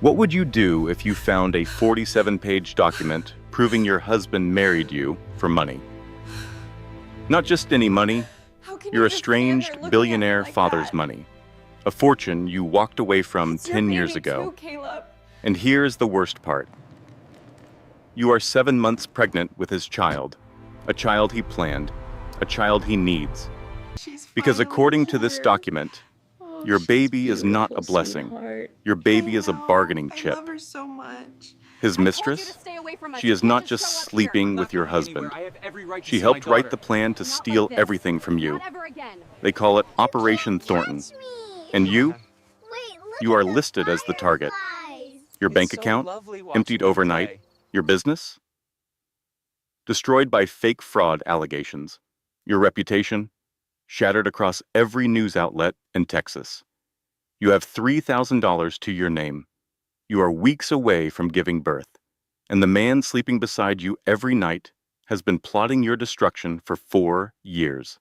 What would you do if you found a 47-page document proving your husband married you for money? Not just any money, How can your you just stand there estranged looking at me billionaire like father's that? money. A fortune you walked away from It's your 10 years baby ago. too, Caleb. And here's the worst part. You are 7 months pregnant with his child, a child he planned, a child he needs. She's Because finally according to this here. document, Oh, your she's baby is not a beautiful, blessing. sweetheart. Your baby I is a know. bargaining I chip. love her so much. His I told you to mistress? stay away from us. She You is can't not just just show up here. sleeping I'm with not your going anywhere. husband. I have every right to She see helped my write the daughter. plan to Not steal like this. everything from you. Not ever again. They call it You Operation can't Thornton. catch me. And you? Wait, look You at are the listed as the target. fireflies. Your It's bank so account? lovely watching Emptied them overnight? play. Your business? Destroyed by fake fraud allegations. Your reputation? Shattered across every news outlet in Texas. You have $3,000 to your name. You are weeks away from giving birth. And the man sleeping beside you every night has been plotting your destruction for 4 years.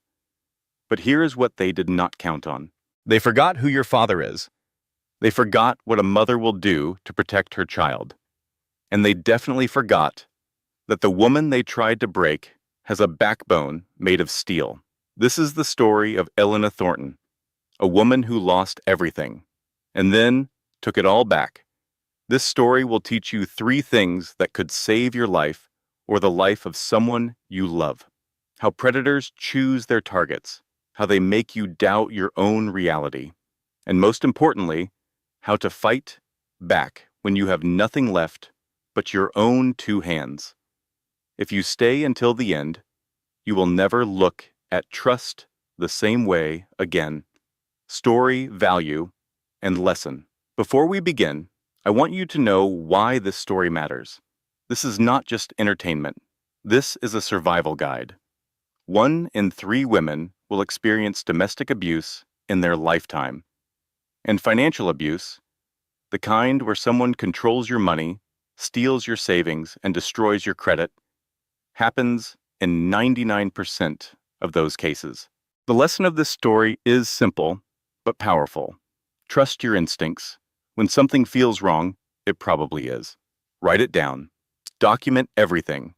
But here is what they did not count on. They forgot who your father is. They forgot what a mother will do to protect her child. And they definitely forgot that the woman they tried to break has a backbone made of steel. This is the story of Elena Thornton, a woman who lost everything, and then took it all back. This story will teach you 3 things that could save your life or the life of someone you love. How predators choose their targets, how they make you doubt your own reality, and most importantly, how to fight back when you have nothing left but your own 2 hands. If you stay until the end, you will never look at trust the same way again. Story, value, and lesson. Before we begin, I want you to know why this story matters. This is not just entertainment. This is a survival guide. 1 in 3 women will experience domestic abuse in their lifetime. And financial abuse, the kind where someone controls your money, steals your savings, and destroys your credit, happens in 99% of those cases. The lesson of this story is simple, but powerful. Trust your instincts. When something feels wrong, it probably is. Write it down. Document everything.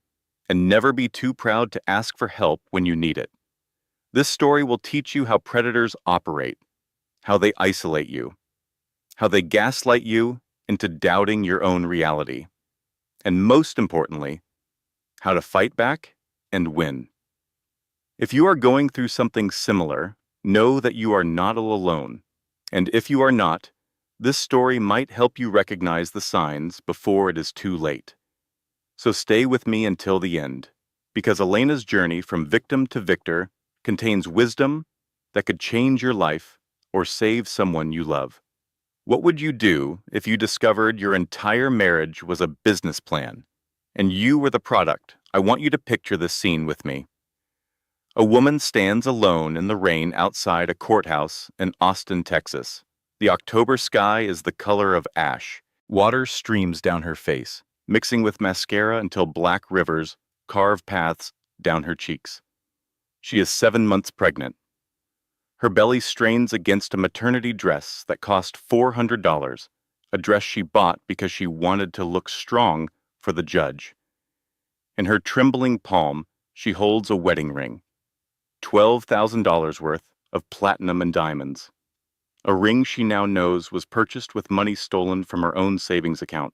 And never be too proud to ask for help when you need it. This story will teach you how predators operate, how they isolate you, how they gaslight you into doubting your own reality, and most importantly, how to fight back and win. If you are going through something similar, know that you are not alone. And if you are not, this story might help you recognize the signs before it is too late. So stay with me until the end, because Elena's journey from victim to victor contains wisdom that could change your life or save someone you love. What would you do if you discovered your entire marriage was a business plan, and you were the product? I want you to picture this scene with me. A woman stands alone in the rain outside a courthouse in Austin, Texas. The October sky is the color of ash. Water streams down her face, mixing with mascara until black rivers carve paths down her cheeks. She is 7 months pregnant. Her belly strains against a maternity dress that cost $400, a dress she bought because she wanted to look strong for the judge. In her trembling palm, she holds a wedding ring, $12,000 worth of platinum and diamonds. A ring she now knows was purchased with money stolen from her own savings account.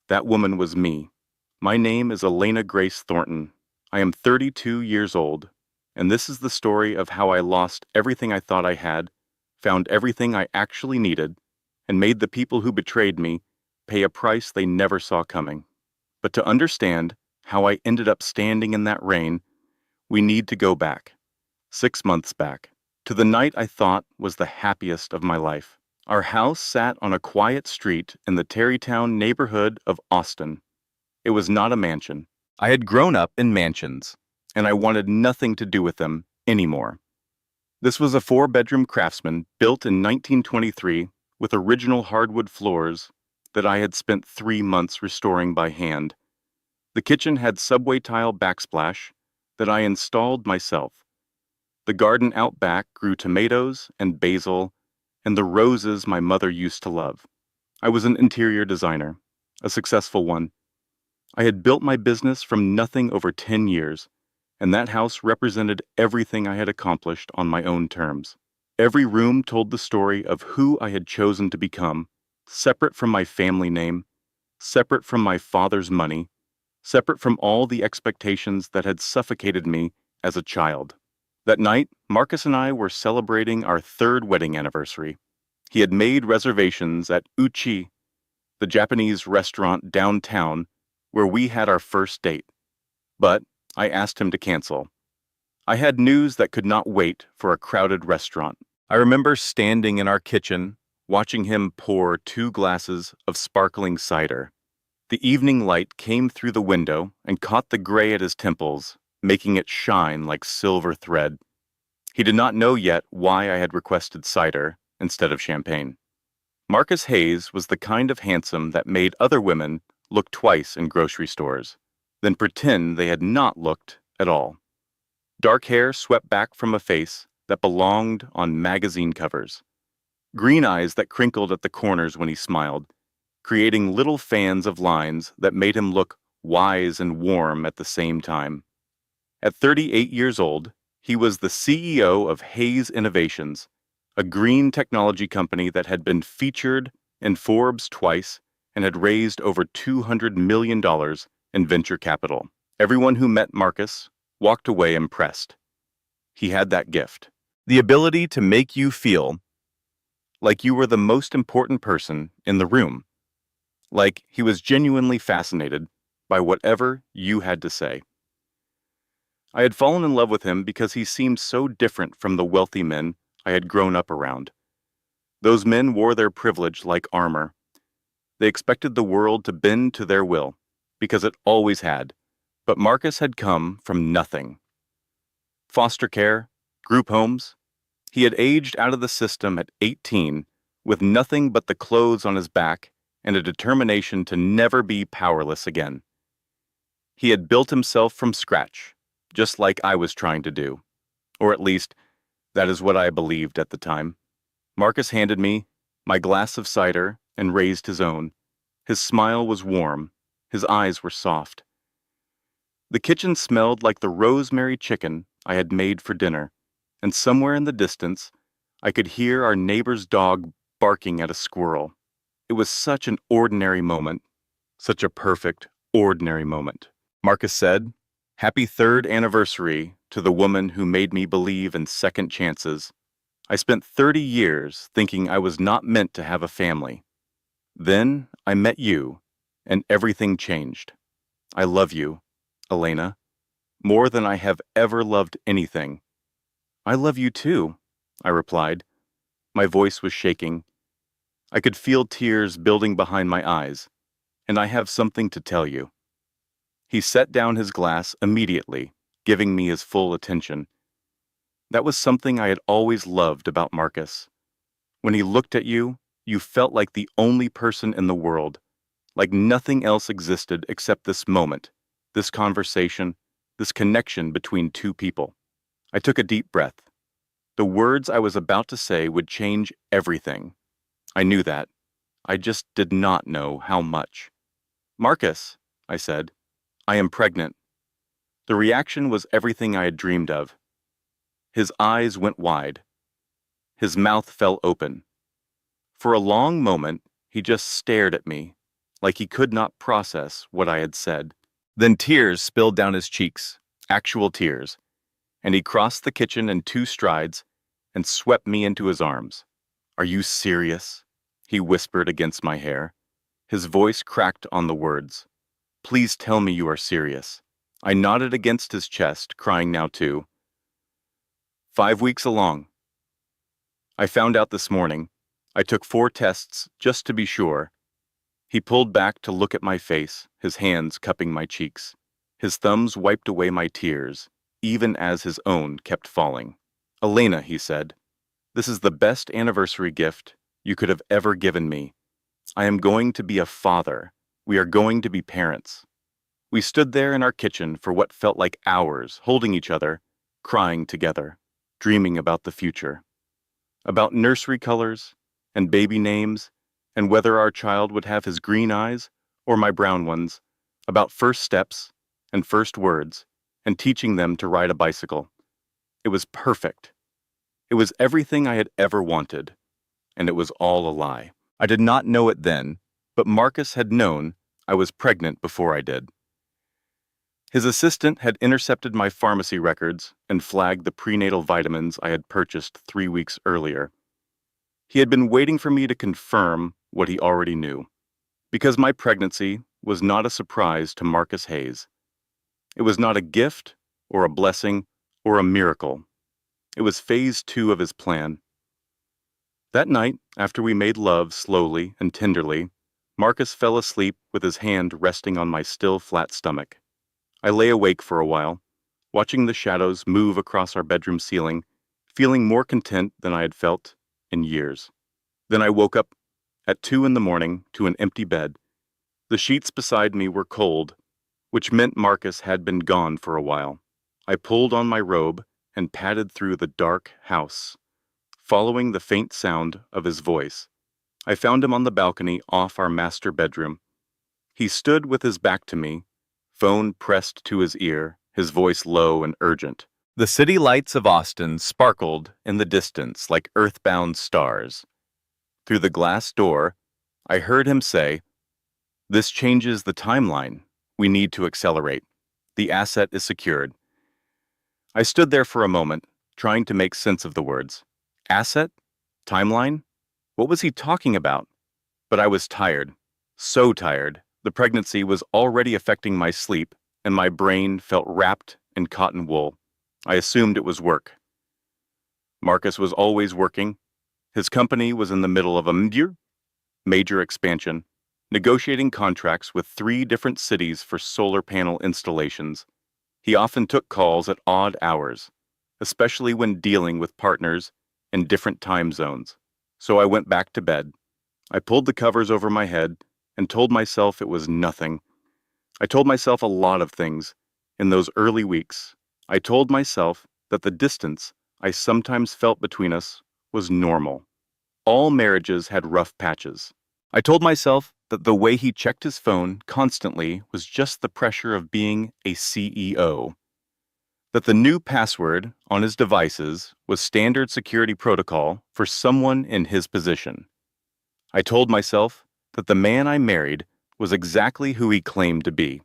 That woman was me. My name is Elena Grace Thornton. I am 32 years old, and this is the story of how I lost everything I thought I had, found everything I actually needed, and made the people who betrayed me pay a price they never saw coming. But to understand how I ended up standing in that rain, we need to go back, 6 months back, to the night I thought was the happiest of my life. Our house sat on a quiet street in the Tarrytown neighborhood of Austin. It was not a mansion. I had grown up in mansions, and I wanted nothing to do with them anymore. This was a 4-bedroom craftsman built in 1923 with original hardwood floors that I had spent 3 months restoring by hand. The kitchen had subway tile backsplash that I installed myself. The garden out back grew tomatoes and basil and the roses my mother used to love. I was an interior designer, a successful one. I had built my business from nothing over 10 years, and that house represented everything I had accomplished on my own terms. Every room told the story of who I had chosen to become, separate from my family name, separate from my father's money, separate from all the expectations that had suffocated me as a child. That night, Marcus and I were celebrating our third wedding anniversary. He had made reservations at Uchi, the Japanese restaurant downtown where we had our first date. But I asked him to cancel. I had news that could not wait for a crowded restaurant. I remember standing in our kitchen, watching him pour 2 glasses of sparkling cider. The evening light came through the window and caught the gray at his temples, making it shine like silver thread. He did not know yet why I had requested cider instead of champagne. Marcus Hayes was the kind of handsome that made other women look twice in grocery stores, then pretend they had not looked at all. Dark hair swept back from a face that belonged on magazine covers. Green eyes that crinkled at the corners when he smiled, creating little fans of lines that made him look wise and warm at the same time. At 38 years old, he was the CEO of Hayes Innovations, a green technology company that had been featured in Forbes twice and had raised over $200 million in venture capital. Everyone who met Marcus walked away impressed. He had that gift, the ability to make you feel like you were the most important person in the room, like he was genuinely fascinated by whatever you had to say. I had fallen in love with him because he seemed so different from the wealthy men I had grown up around. Those men wore their privilege like armor. They expected the world to bend to their will, because it always had. But Marcus had come from nothing. Foster care, group homes. He had aged out of the system at 18 with nothing but the clothes on his back and a determination to never be powerless again. He had built himself from scratch, just like I was trying to do. Or at least, that is what I believed at the time. Marcus handed me my glass of cider and raised his own. His smile was warm. His eyes were soft. The kitchen smelled like the rosemary chicken I had made for dinner, and somewhere in the distance, I could hear our neighbor's dog barking at a squirrel. It was such an ordinary moment, such a perfect, ordinary moment. Marcus said, "Happy third anniversary to the woman who made me believe in second chances. I spent 30 years thinking I was not meant to have a family. Then I met you, and everything changed. I love you, Elena, more than I have ever loved anything." "I love you too," I replied. My voice was shaking. I could feel tears building behind my eyes, and I have something to tell you. He set down his glass immediately, giving me his full attention. That was something I had always loved about Marcus. When he looked at you, you felt like the only person in the world, like nothing else existed except this moment, this conversation, this connection between two people. I took a deep breath. The words I was about to say would change everything. I knew that. I just did not know how much. "Marcus," I said, "I am pregnant." The reaction was everything I had dreamed of. His eyes went wide. His mouth fell open. For a long moment, he just stared at me, like he could not process what I had said. Then tears spilled down his cheeks, actual tears, and he crossed the kitchen in 2 strides and swept me into his arms. "Are you serious?" he whispered against my hair. His voice cracked on the words. "Please tell me you are serious." I nodded against his chest, crying now too. 5 weeks along. I found out this morning. I took 4 tests just to be sure. He pulled back to look at my face, his hands cupping my cheeks. His thumbs wiped away my tears, even as his own kept falling. "Elena," he said, "this is the best anniversary gift you could have ever given me. I am going to be a father. We are going to be parents." We stood there in our kitchen for what felt like hours, holding each other, crying together, dreaming about the future. About nursery colors and baby names and whether our child would have his green eyes or my brown ones, about first steps and first words, and teaching them to ride a bicycle. It was perfect. It was everything I had ever wanted, and it was all a lie. I did not know it then, but Marcus had known I was pregnant before I did. His assistant had intercepted my pharmacy records and flagged the prenatal vitamins I had purchased 3 weeks earlier. He had been waiting for me to confirm what he already knew, because my pregnancy was not a surprise to Marcus Hayes. It was not a gift or a blessing or a miracle. It was phase 2 of his plan. That night, after we made love slowly and tenderly, Marcus fell asleep with his hand resting on my still flat stomach. I lay awake for a while, watching the shadows move across our bedroom ceiling, feeling more content than I had felt in years. Then I woke up at 2 in the morning to an empty bed. The sheets beside me were cold, which meant Marcus had been gone for a while. I pulled on my robe and padded through the dark house, following the faint sound of his voice. I found him on the balcony off our master bedroom. He stood with his back to me, phone pressed to his ear, his voice low and urgent. The city lights of Austin sparkled in the distance like earthbound stars. Through the glass door, I heard him say, "This changes the timeline. We need to accelerate. The asset is secured." I stood there for a moment, trying to make sense of the words. Asset? Timeline? What was he talking about? But I was tired. So tired. The pregnancy was already affecting my sleep, and my brain felt wrapped in cotton wool. I assumed it was work. Marcus was always working. His company was in the middle of a major expansion, negotiating contracts with 3 different cities for solar panel installations. He often took calls at odd hours, especially when dealing with partners in different time zones. So I went back to bed. I pulled the covers over my head and told myself it was nothing. I told myself a lot of things. In those early weeks, I told myself that the distance I sometimes felt between us was normal. All marriages had rough patches. I told myself that the way he checked his phone constantly was just the pressure of being a CEO. That the new password on his devices was standard security protocol for someone in his position. I told myself that the man I married was exactly who he claimed to be.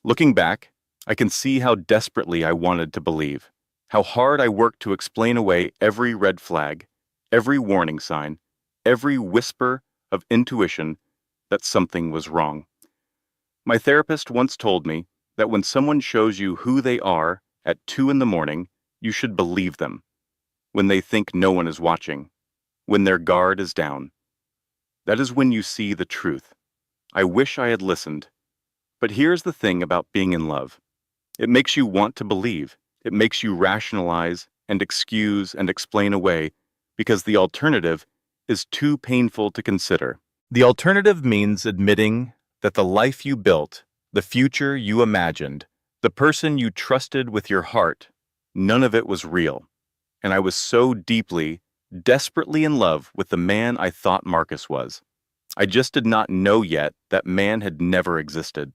Looking back, I can see how desperately I wanted to believe, how hard I worked to explain away every red flag, every warning sign, every whisper of intuition that something was wrong. My therapist once told me that when someone shows you who they are at 2 in the morning, you should believe them. When they think no one is watching, when their guard is down. That is when you see the truth. I wish I had listened. But here's the thing about being in love. It makes you want to believe. It makes you rationalize and excuse and explain away, because the alternative is too painful to consider. The alternative means admitting that the life you built, the future you imagined, the person you trusted with your heart, none of it was real. And I was so deeply, desperately in love with the man I thought Marcus was. I just did not know yet that man had never existed.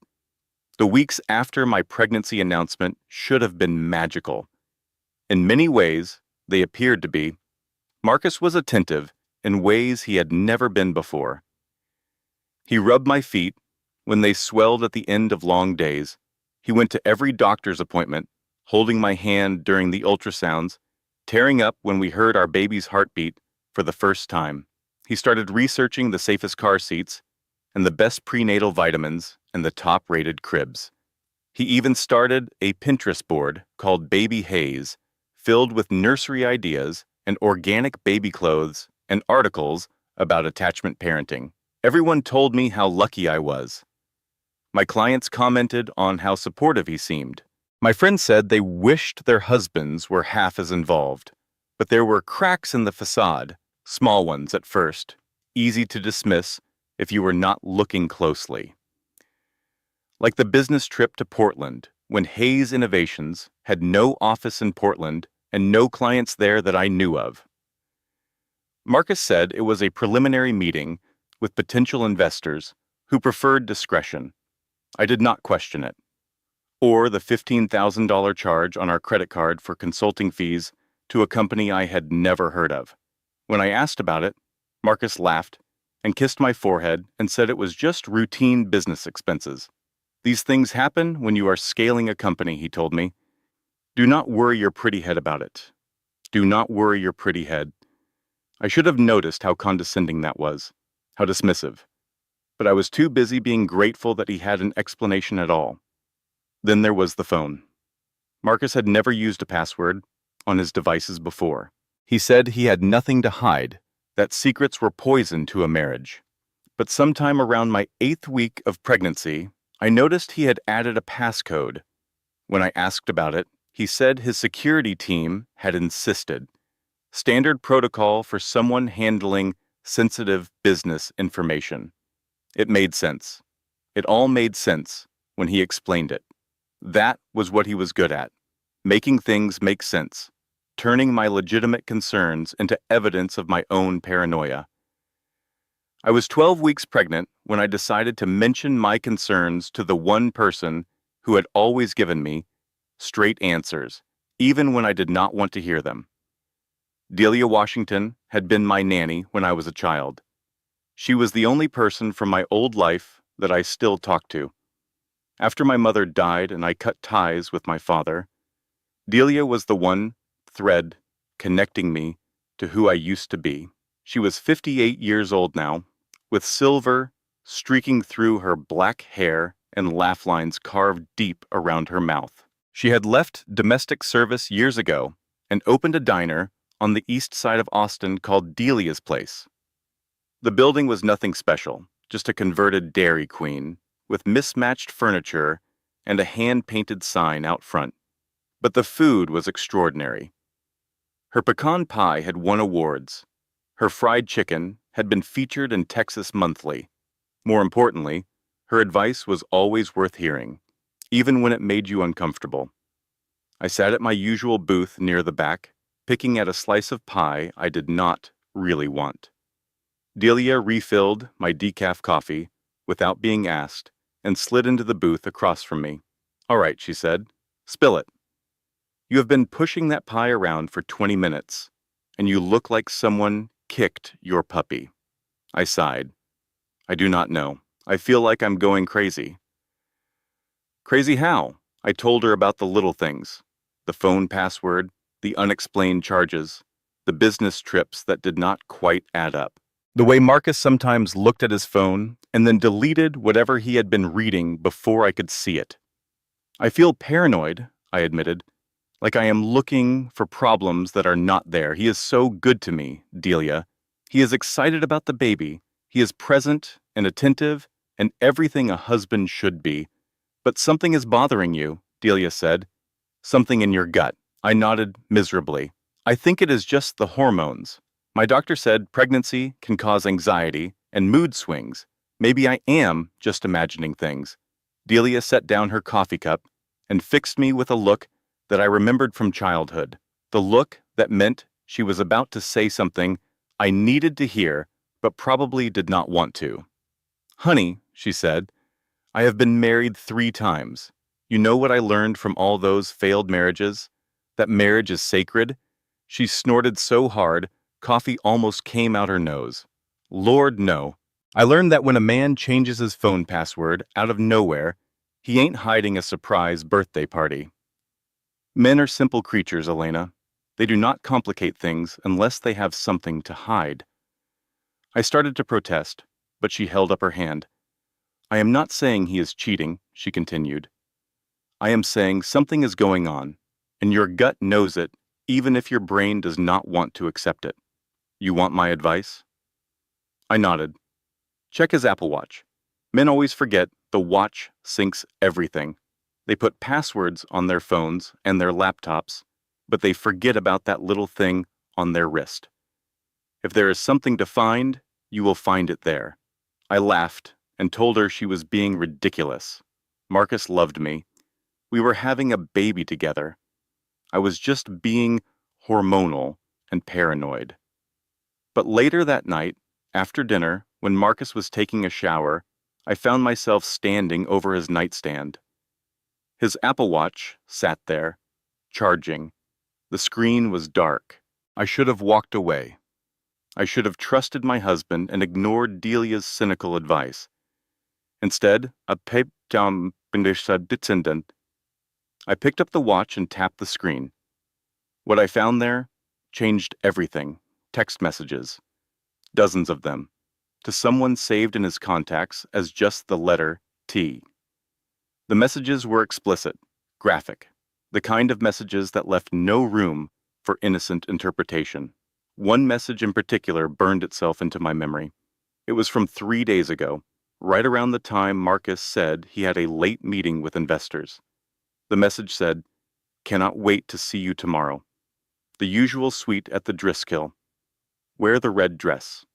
The weeks after my pregnancy announcement should have been magical. In many ways, they appeared to be. Marcus was attentive in ways he had never been before. He rubbed my feet when they swelled at the end of long days. He went to every doctor's appointment, holding my hand during the ultrasounds, tearing up when we heard our baby's heartbeat for the first time. He started researching the safest car seats and the best prenatal vitamins and the top-rated cribs. He even started a Pinterest board called Baby Hayes, filled with nursery ideas and organic baby clothes and articles about attachment parenting. Everyone told me how lucky I was. My clients commented on how supportive he seemed. My friends said they wished their husbands were half as involved, but there were cracks in the facade, small ones at first, easy to dismiss if you were not looking closely. Like the business trip to Portland, when Hayes Innovations had no office in Portland and no clients there that I knew of. Marcus said it was a preliminary meeting with potential investors who preferred discretion. I did not question it. Or the $15,000 charge on our credit card for consulting fees to a company I had never heard of. When I asked about it, Marcus laughed and kissed my forehead and said it was just routine business expenses. These things happen when you are scaling a company, he told me. Do not worry your pretty head about it. Do not worry your pretty head. I should have noticed how condescending that was, how dismissive. But I was too busy being grateful that he had an explanation at all. Then there was the phone. Marcus had never used a password on his devices before. He said he had nothing to hide, that secrets were poison to a marriage. But sometime around my 8th week of pregnancy, I noticed he had added a passcode. When I asked about it, he said his security team had insisted. Standard protocol for someone handling sensitive business information. It made sense. It all made sense when he explained it. That was what he was good at, making things make sense, turning my legitimate concerns into evidence of my own paranoia. I was 12 weeks pregnant when I decided to mention my concerns to the one person who had always given me straight answers, even when I did not want to hear them. Delia Washington had been my nanny when I was a child. She was the only person from my old life that I still talk to. After my mother died and I cut ties with my father, Delia was the one thread connecting me to who I used to be. She was 58 years old now, with silver streaking through her black hair and laugh lines carved deep around her mouth. She had left domestic service years ago and opened a diner on the east side of Austin called Delia's Place. The building was nothing special, just a converted Dairy Queen with mismatched furniture and a hand-painted sign out front. But the food was extraordinary. Her pecan pie had won awards. Her fried chicken had been featured in Texas Monthly. More importantly, her advice was always worth hearing, even when it made you uncomfortable. I sat at my usual booth near the back, picking at a slice of pie I did not really want. Delia refilled my decaf coffee without being asked and slid into the booth across from me. "All right," she said, "spill it. You have been pushing that pie around for 20 minutes, and you look like someone kicked your puppy." I sighed. "I do not know. I feel like I'm going crazy." "Crazy how?" I told her about the little things. The phone password, the unexplained charges, the business trips that did not quite add up. The way Marcus sometimes looked at his phone and then deleted whatever he had been reading before I could see it. "I feel paranoid," I admitted, "like I am looking for problems that are not there. He is so good to me, Delia. He is excited about the baby. He is present and attentive and everything a husband should be. But something is bothering you," Delia said. "Something in your gut." I nodded miserably. "I think it is just the hormones. My doctor said pregnancy can cause anxiety and mood swings. Maybe I am just imagining things." Delia set down her coffee cup and fixed me with a look that I remembered from childhood, the look that meant she was about to say something I needed to hear but probably did not want to. "Honey," she said, "I have been married 3 times. You know what I learned from all those failed marriages? That marriage is sacred." She snorted so hard, coffee almost came out her nose. "Lord, no. I learned that when a man changes his phone password out of nowhere, he ain't hiding a surprise birthday party." Men are simple creatures, Elena. They do not complicate things unless they have something to hide. I started to protest, but she held up her hand. "I am not saying he is cheating," she continued. "I am saying something is going on, and your gut knows it, even if your brain does not want to accept it. You want my advice?" I nodded. "Check his Apple Watch. Men always forget the watch syncs everything. They put passwords on their phones and their laptops, but they forget about that little thing on their wrist. If there is something to find, you will find it there." I laughed and told her she was being ridiculous. Marcus loved me. We were having a baby together. I was just being hormonal and paranoid. But later that night, after dinner, when Marcus was taking a shower, I found myself standing over his nightstand. His Apple Watch sat there, charging. The screen was dark. I should have walked away. I should have trusted my husband and ignored Delia's cynical advice. Instead, I picked up the watch and tapped the screen. What I found there changed everything. Text messages, dozens of them, to someone saved in his contacts as just the letter T. The messages were explicit, graphic, the kind of messages that left no room for innocent interpretation. One message in particular burned itself into my memory. It was from 3 days ago, right around the time Marcus said he had a late meeting with investors. The message said, "Cannot wait to see you tomorrow. The usual suite at the Driscoll. Wear the red dress.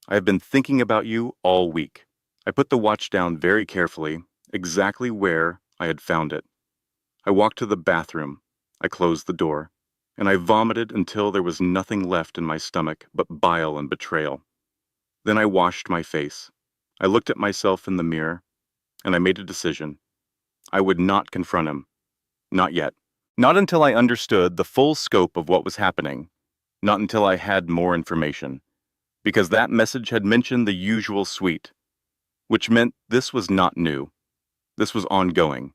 I have been thinking about you all week." I put the watch down very carefully, exactly where I had found it. I walked to the bathroom. I closed the door, and I vomited until there was nothing left in my stomach but bile and betrayal. Then I washed my face. I looked at myself in the mirror, and I made a decision. I would not confront him. Not yet. Not until I understood the full scope of what was happening. Not until I had more information. Because that message had mentioned the usual suite, which meant this was not new. This was ongoing.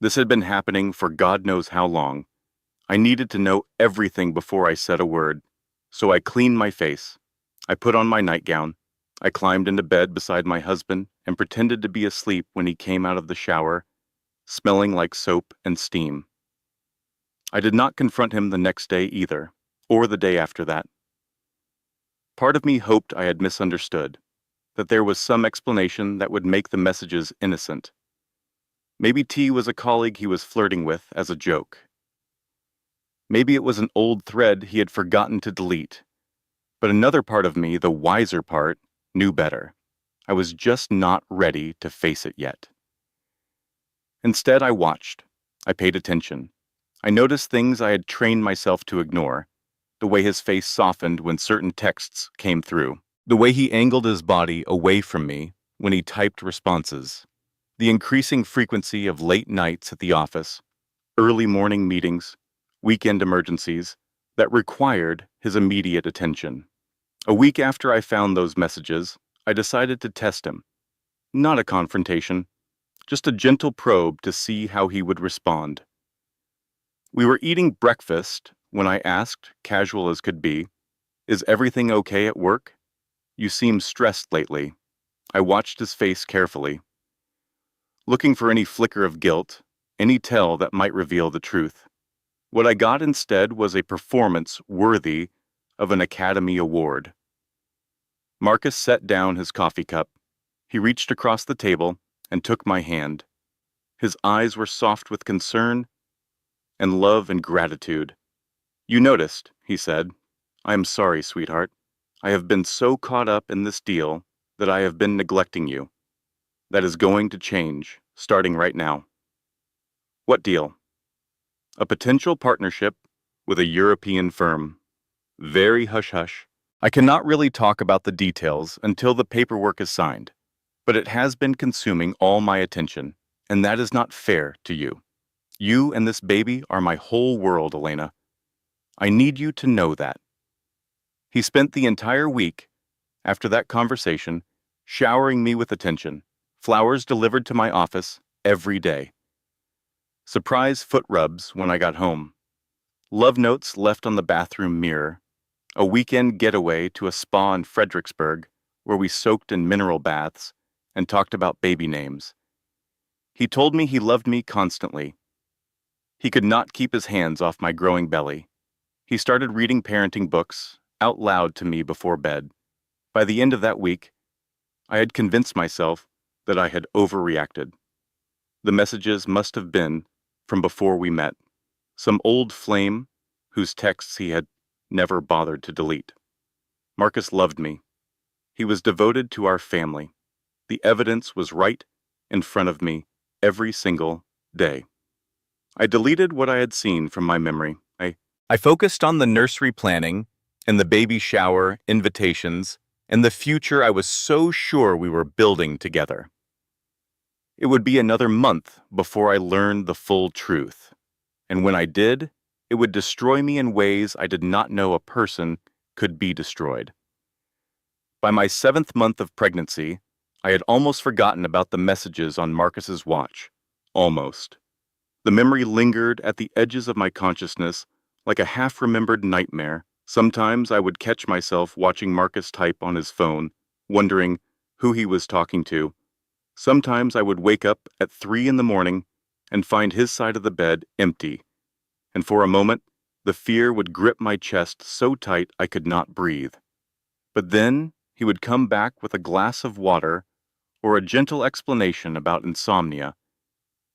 This had been happening for God knows how long. I needed to know everything before I said a word, so I cleaned my face. I put on my nightgown. I climbed into bed beside my husband and pretended to be asleep when he came out of the shower, smelling like soap and steam. I did not confront him the next day either, or the day after that. Part of me hoped I had misunderstood, that there was some explanation that would make the messages innocent. Maybe T was a colleague he was flirting with as a joke. Maybe it was an old thread he had forgotten to delete. But another part of me, the wiser part, knew better. I was just not ready to face it yet. Instead, I watched. I paid attention. I noticed things I had trained myself to ignore. The way his face softened when certain texts came through. The way he angled his body away from me when he typed responses. The increasing frequency of late nights at the office, early morning meetings, weekend emergencies that required his immediate attention. A week after I found those messages, I decided to test him. Not a confrontation, just a gentle probe to see how he would respond. We were eating breakfast when I asked, casual as could be, "Is everything okay at work? You seem stressed lately." I watched his face carefully, looking for any flicker of guilt, any tell that might reveal the truth. What I got instead was a performance worthy of an Academy Award. Marcus set down his coffee cup. He reached across the table and took my hand. His eyes were soft with concern and love and gratitude. "You noticed," he said. "I am sorry, sweetheart. I have been so caught up in this deal that I have been neglecting you. That is going to change, starting right now." "What deal?" "A potential partnership with a European firm." Very hush-hush. I cannot really talk about the details until the paperwork is signed, but it has been consuming all my attention, and that is not fair to you. You and this baby are my whole world, Elena. I need you to know that. He spent the entire week, after that conversation, showering me with attention, flowers delivered to my office every day. Surprise foot rubs when I got home. Love notes left on the bathroom mirror. A weekend getaway to a spa in Fredericksburg where we soaked in mineral baths and talked about baby names. He told me he loved me constantly. He could not keep his hands off my growing belly. He started reading parenting books out loud to me before bed. By the end of that week, I had convinced myself that I had overreacted. The messages must have been from before we met, some old flame whose texts he had never bothered to delete. Marcus loved me. He was devoted to our family. The evidence was right in front of me every single day. I deleted what I had seen from my memory. I focused on the nursery planning and the baby shower invitations and the future I was so sure we were building together. It would be another month before I learned the full truth, and when I did, it would destroy me in ways I did not know a person could be destroyed. By my 7th month of pregnancy, I had almost forgotten about the messages on Marcus's watch. Almost. The memory lingered at the edges of my consciousness like a half-remembered nightmare. Sometimes I would catch myself watching Marcus type on his phone, wondering who he was talking to. Sometimes I would wake up at 3 in the morning and find his side of the bed empty, and for a moment, the fear would grip my chest so tight I could not breathe. But then he would come back with a glass of water or a gentle explanation about insomnia,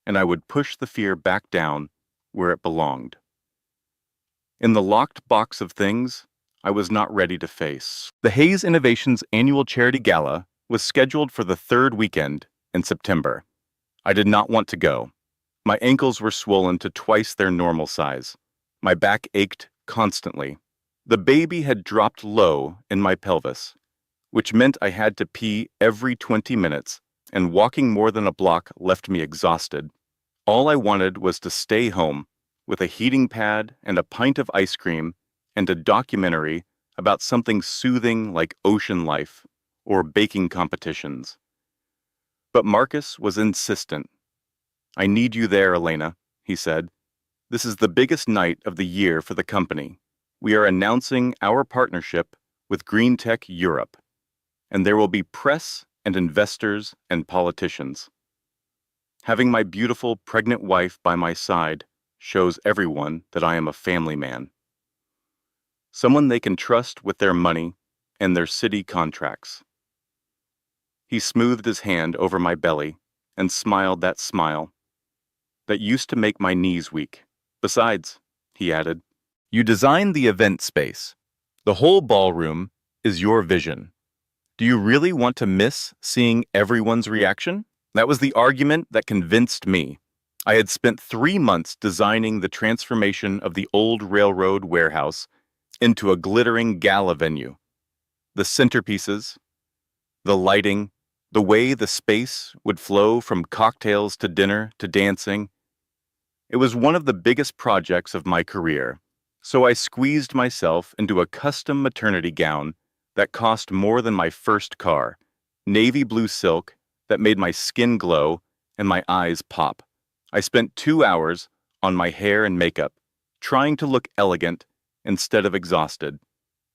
and I would push the fear back down where it belonged. In the locked box of things, I was not ready to face. The Hayes Innovations annual charity gala was scheduled for the 3rd weekend in September. I did not want to go. My ankles were swollen to twice their normal size. My back ached constantly. The baby had dropped low in my pelvis, which meant I had to pee every 20 minutes, and walking more than a block left me exhausted. All I wanted was to stay home with a heating pad and a pint of ice cream and a documentary about something soothing like ocean life or baking competitions. But Marcus was insistent. "I need you there, Elena," he said. "This is the biggest night of the year for the company. We are announcing our partnership with Green Tech Europe, and there will be press and investors and politicians. Having my beautiful pregnant wife by my side shows everyone that I am a family man. Someone they can trust with their money and their city contracts." He smoothed his hand over my belly and smiled that smile that used to make my knees weak. "Besides," he added, "you designed the event space. The whole ballroom is your vision. Do you really want to miss seeing everyone's reaction?" That was the argument that convinced me. I had spent 3 months designing the transformation of the old railroad warehouse into a glittering gala venue. The centerpieces, the lighting, the way the space would flow from cocktails to dinner to dancing. It was one of the biggest projects of my career, so I squeezed myself into a custom maternity gown that cost more than my first car, navy blue silk that made my skin glow and my eyes pop. I spent 2 hours on my hair and makeup, trying to look elegant instead of exhausted,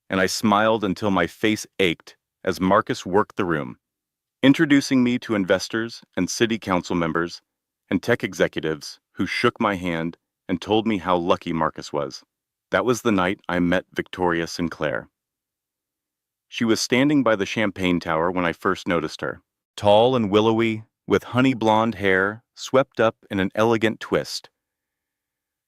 and I smiled until my face ached as Marcus worked the room, introducing me to investors and city council members and tech executives who shook my hand and told me how lucky Marcus was. That was the night I met Victoria Sinclair. She was standing by the champagne tower when I first noticed her, tall and willowy, with honey blonde hair swept up in an elegant twist.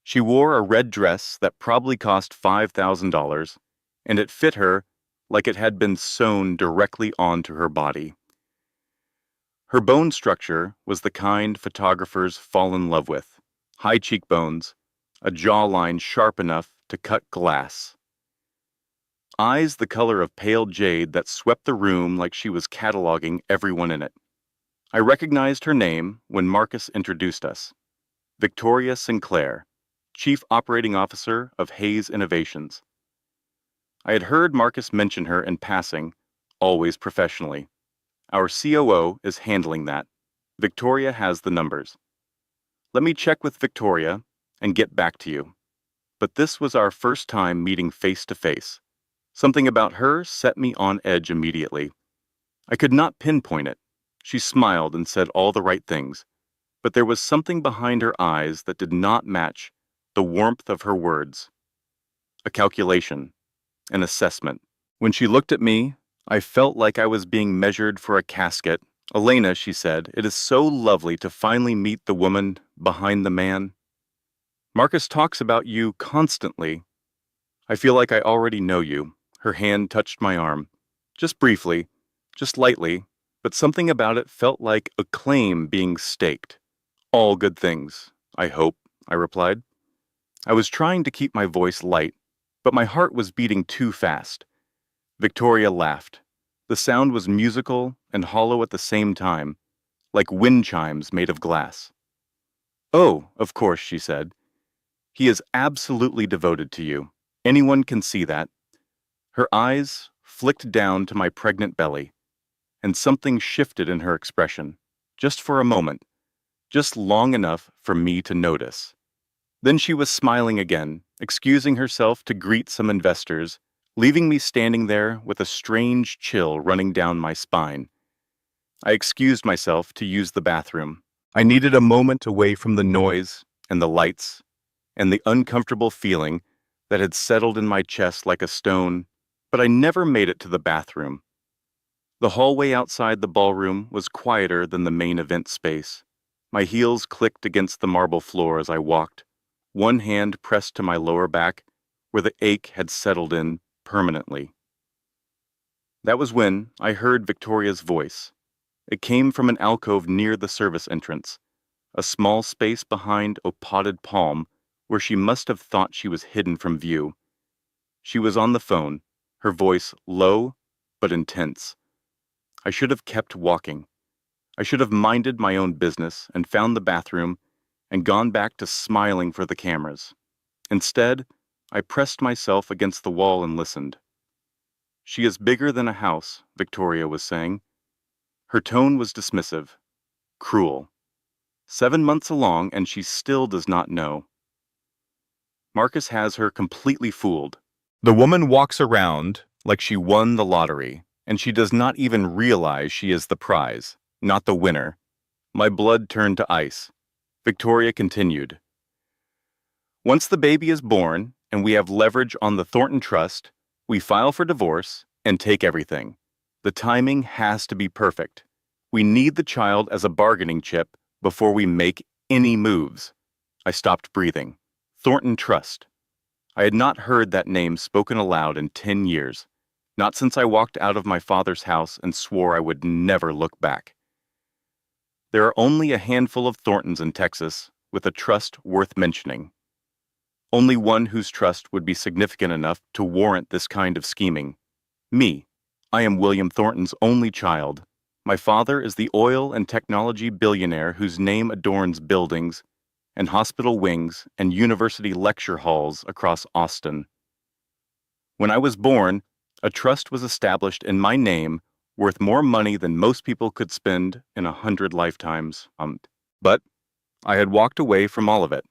She wore a red dress that probably cost $5,000, and it fit her like it had been sewn directly onto her body. Her bone structure was the kind photographers fall in love with: high cheekbones, a jawline sharp enough to cut glass, eyes the color of pale jade that swept the room like she was cataloging everyone in it. I recognized her name when Marcus introduced us: Victoria Sinclair, Chief Operating Officer of Hayes Innovations. I had heard Marcus mention her in passing, always professionally. "Our COO is handling that. Victoria has the numbers. Let me check with Victoria and get back to you." But this was our first time meeting face to face. Something about her set me on edge immediately. I could not pinpoint it. She smiled and said all the right things, but there was something behind her eyes that did not match the warmth of her words. A calculation, an assessment. When she looked at me, I felt like I was being measured for a casket. "Elena," she said, "it is so lovely to finally meet the woman behind the man. Marcus talks about you constantly. I feel like I already know you." Her hand touched my arm. Just briefly, just lightly, but something about it felt like a claim being staked. "All good things, I hope," I replied. I was trying to keep my voice light, but my heart was beating too fast. Victoria laughed. The sound was musical and hollow at the same time, like wind chimes made of glass. "Oh, of course," she said. "He is absolutely devoted to you. Anyone can see that." Her eyes flicked down to my pregnant belly, and something shifted in her expression, just for a moment, just long enough for me to notice. Then she was smiling again, excusing herself to greet some investors, leaving me standing there with a strange chill running down my spine. I excused myself to use the bathroom. I needed a moment away from the noise and the lights and the uncomfortable feeling that had settled in my chest like a stone, but I never made it to the bathroom. The hallway outside the ballroom was quieter than the main event space. My heels clicked against the marble floor as I walked, one hand pressed to my lower back, where the ache had settled in permanently. That was when I heard Victoria's voice. It came from an alcove near the service entrance, a small space behind a potted palm where she must have thought she was hidden from view. She was on the phone, her voice low but intense. I should have kept walking. I should have minded my own business and found the bathroom and gone back to smiling for the cameras. Instead, I pressed myself against the wall and listened. "She is bigger than a house," Victoria was saying. Her tone was dismissive, cruel. 7 months along and she still does not know. Marcus has her completely fooled. The woman walks around like she won the lottery, and she does not even realize she is the prize, not the winner. My blood turned to ice. Victoria continued. "Once the baby is born and we have leverage on the Thornton Trust, we file for divorce and take everything. The timing has to be perfect. We need the child as a bargaining chip before we make any moves." I stopped breathing. Thornton Trust. I had not heard that name spoken aloud in 10 years, not since I walked out of my father's house and swore I would never look back. There are only a handful of Thorntons in Texas with a trust worth mentioning. Only one whose trust would be significant enough to warrant this kind of scheming. Me. I am William Thornton's only child. My father is the oil and technology billionaire whose name adorns buildings and hospital wings and university lecture halls across Austin. When I was born, a trust was established in my name worth more money than most people could spend in 100 lifetimes. But I had walked away from all of it.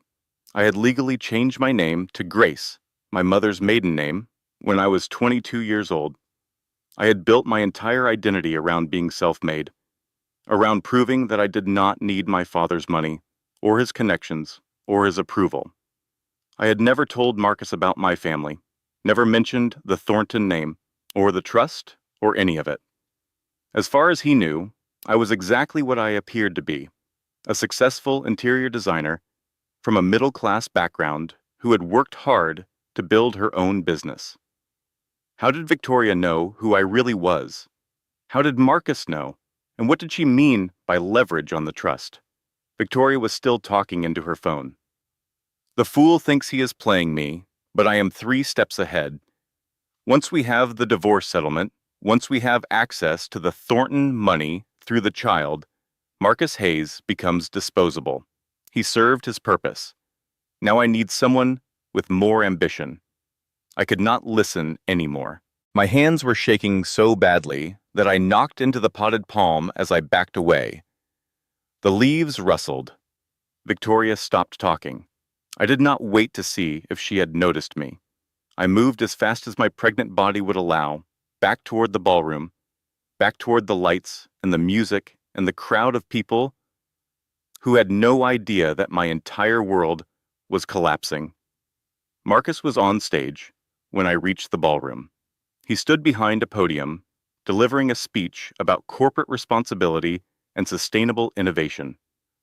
I had legally changed my name to Grace, my mother's maiden name, when I was 22 years old. I had built my entire identity around being self-made, around proving that I did not need my father's money, or his connections, or his approval. I had never told Marcus about my family, never mentioned the Thornton name, or the trust, or any of it. As far as he knew, I was exactly what I appeared to be, a successful interior designer from a middle-class background who had worked hard to build her own business. How did Victoria know who I really was? How did Marcus know? And what did she mean by leverage on the trust? Victoria was still talking into her phone. "The fool thinks he is playing me, but I am 3 steps ahead. Once we have the divorce settlement, once we have access to the Thornton money through the child, Marcus Hayes becomes disposable. He served his purpose. Now I need someone with more ambition." I could not listen anymore. My hands were shaking so badly that I knocked into the potted palm as I backed away. The leaves rustled. Victoria stopped talking. I did not wait to see if she had noticed me. I moved as fast as my pregnant body would allow, back toward the ballroom, back toward the lights and the music and the crowd of people who had no idea that my entire world was collapsing. Marcus was on stage when I reached the ballroom. He stood behind a podium, delivering a speech about corporate responsibility and sustainable innovation.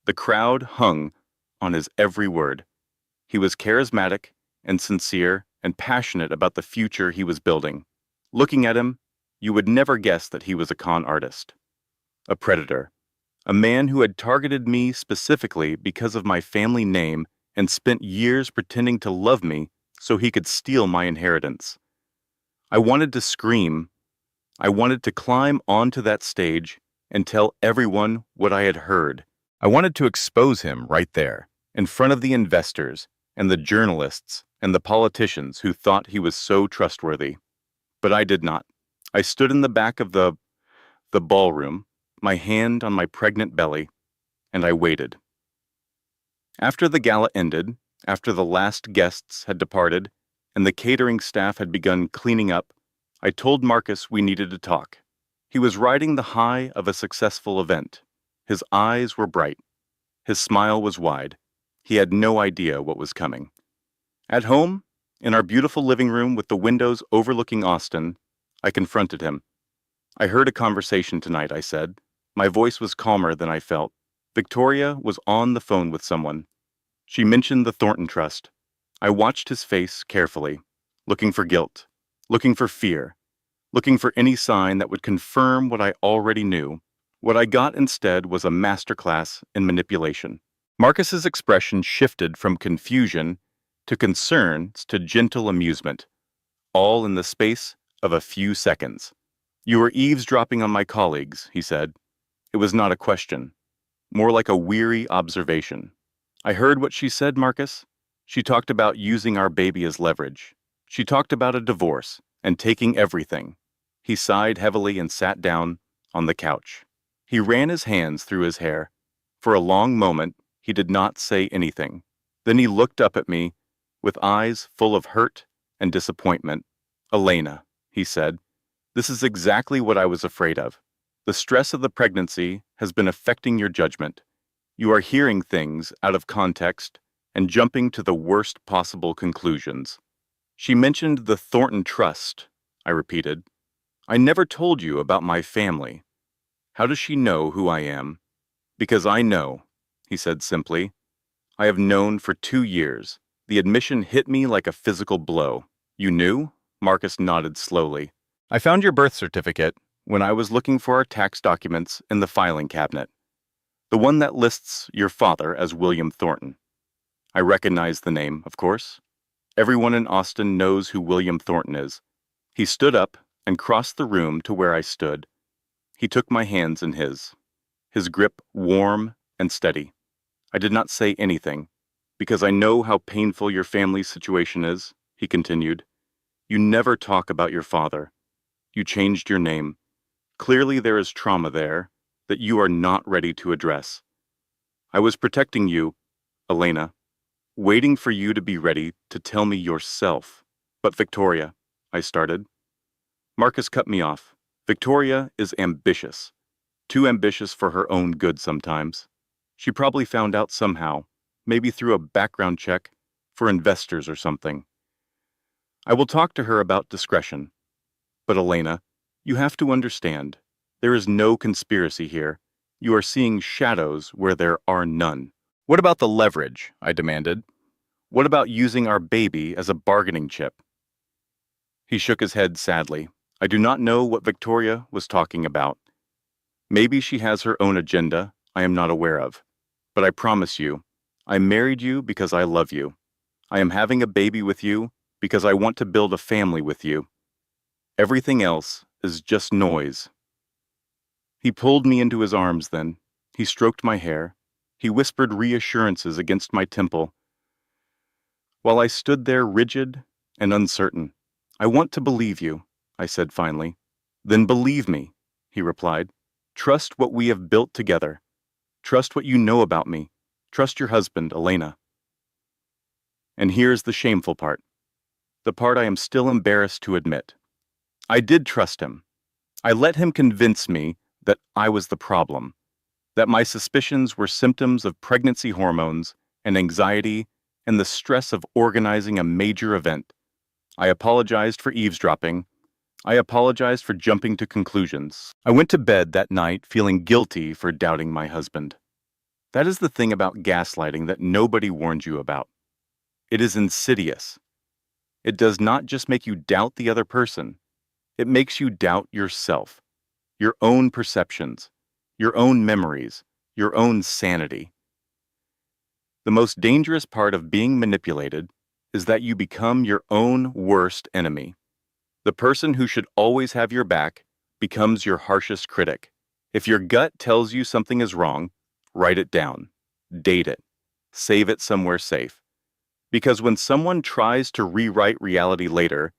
The crowd hung on his every word. He was charismatic and sincere and passionate about the future he was building. Looking at him, you would never guess that he was a con artist, a predator, a man who had targeted me specifically because of my family name and spent years pretending to love me so he could steal my inheritance. I wanted to scream, I wanted to climb onto that stage and tell everyone what I had heard. I wanted to expose him right there, in front of the investors and the journalists and the politicians who thought he was so trustworthy. But I did not. I stood in the back of the ballroom, my hand on my pregnant belly, and I waited. After the gala ended, after the last guests had departed, and the catering staff had begun cleaning up, I told Marcus we needed to talk. He was riding the high of a successful event. His eyes were bright. His smile was wide. He had no idea what was coming. At home, in our beautiful living room with the windows overlooking Austin, I confronted him. I heard a conversation tonight, I said. My voice was calmer than I felt. Victoria was on the phone with someone. She mentioned the Thornton Trust. I watched his face carefully, looking for guilt, looking for fear, looking for any sign that would confirm what I already knew. What I got instead was a masterclass in manipulation. Marcus's expression shifted from confusion to concern to gentle amusement, all in the space of a few seconds. You were eavesdropping on my colleagues, he said. It was not a question, more like a weary observation. I heard what she said, Marcus. She talked about using our baby as leverage. She talked about a divorce and taking everything. He sighed heavily and sat down on the couch. He ran his hands through his hair. For a long moment, he did not say anything. Then he looked up at me with eyes full of hurt and disappointment. Elena, he said, this is exactly what I was afraid of. The stress of the pregnancy has been affecting your judgment. You are hearing things out of context and jumping to the worst possible conclusions. She mentioned the Thornton Trust, I repeated. I never told you about my family. How does she know who I am? Because I know, he said simply. I have known for 2 years. The admission hit me like a physical blow. You knew? Marcus nodded slowly. I found your birth certificate when I was looking for our tax documents in the filing cabinet. The one that lists your father as William Thornton. I recognize the name, of course. Everyone in Austin knows who William Thornton is. He stood up and crossed the room to where I stood. He took my hands in his grip warm and steady. I did not say anything, because I know how painful your family's situation is, he continued. You never talk about your father. You changed your name. Clearly there is trauma there that you are not ready to address. I was protecting you, Elena, waiting for you to be ready to tell me yourself. But Victoria, I started. Marcus cut me off. Victoria is ambitious. Too ambitious for her own good sometimes. She probably found out somehow, maybe through a background check for investors or something. I will talk to her about discretion. But Elena, you have to understand, there is no conspiracy here. You are seeing shadows where there are none. What about the leverage? I demanded. What about using our baby as a bargaining chip? He shook his head sadly. I do not know what Victoria was talking about. Maybe she has her own agenda I am not aware of. But I promise you, I married you because I love you. I am having a baby with you because I want to build a family with you. Everything else is just noise. He pulled me into his arms then. He stroked my hair. He whispered reassurances against my temple. While I stood there rigid and uncertain, I want to believe you, I said finally. Then believe me, he replied. Trust what we have built together. Trust what you know about me. Trust your husband, Elena. And here's the shameful part. The part I am still embarrassed to admit. I did trust him. I let him convince me that I was the problem, that my suspicions were symptoms of pregnancy hormones and anxiety and the stress of organizing a major event. I apologized for eavesdropping. I apologized for jumping to conclusions. I went to bed that night feeling guilty for doubting my husband. That is the thing about gaslighting that nobody warned you about. It is insidious. It does not just make you doubt the other person. It makes you doubt yourself, your own perceptions, your own memories, your own sanity. The most dangerous part of being manipulated is that you become your own worst enemy. The person who should always have your back becomes your harshest critic. If your gut tells you something is wrong, write it down, date it, save it somewhere safe. Because when someone tries to rewrite reality later,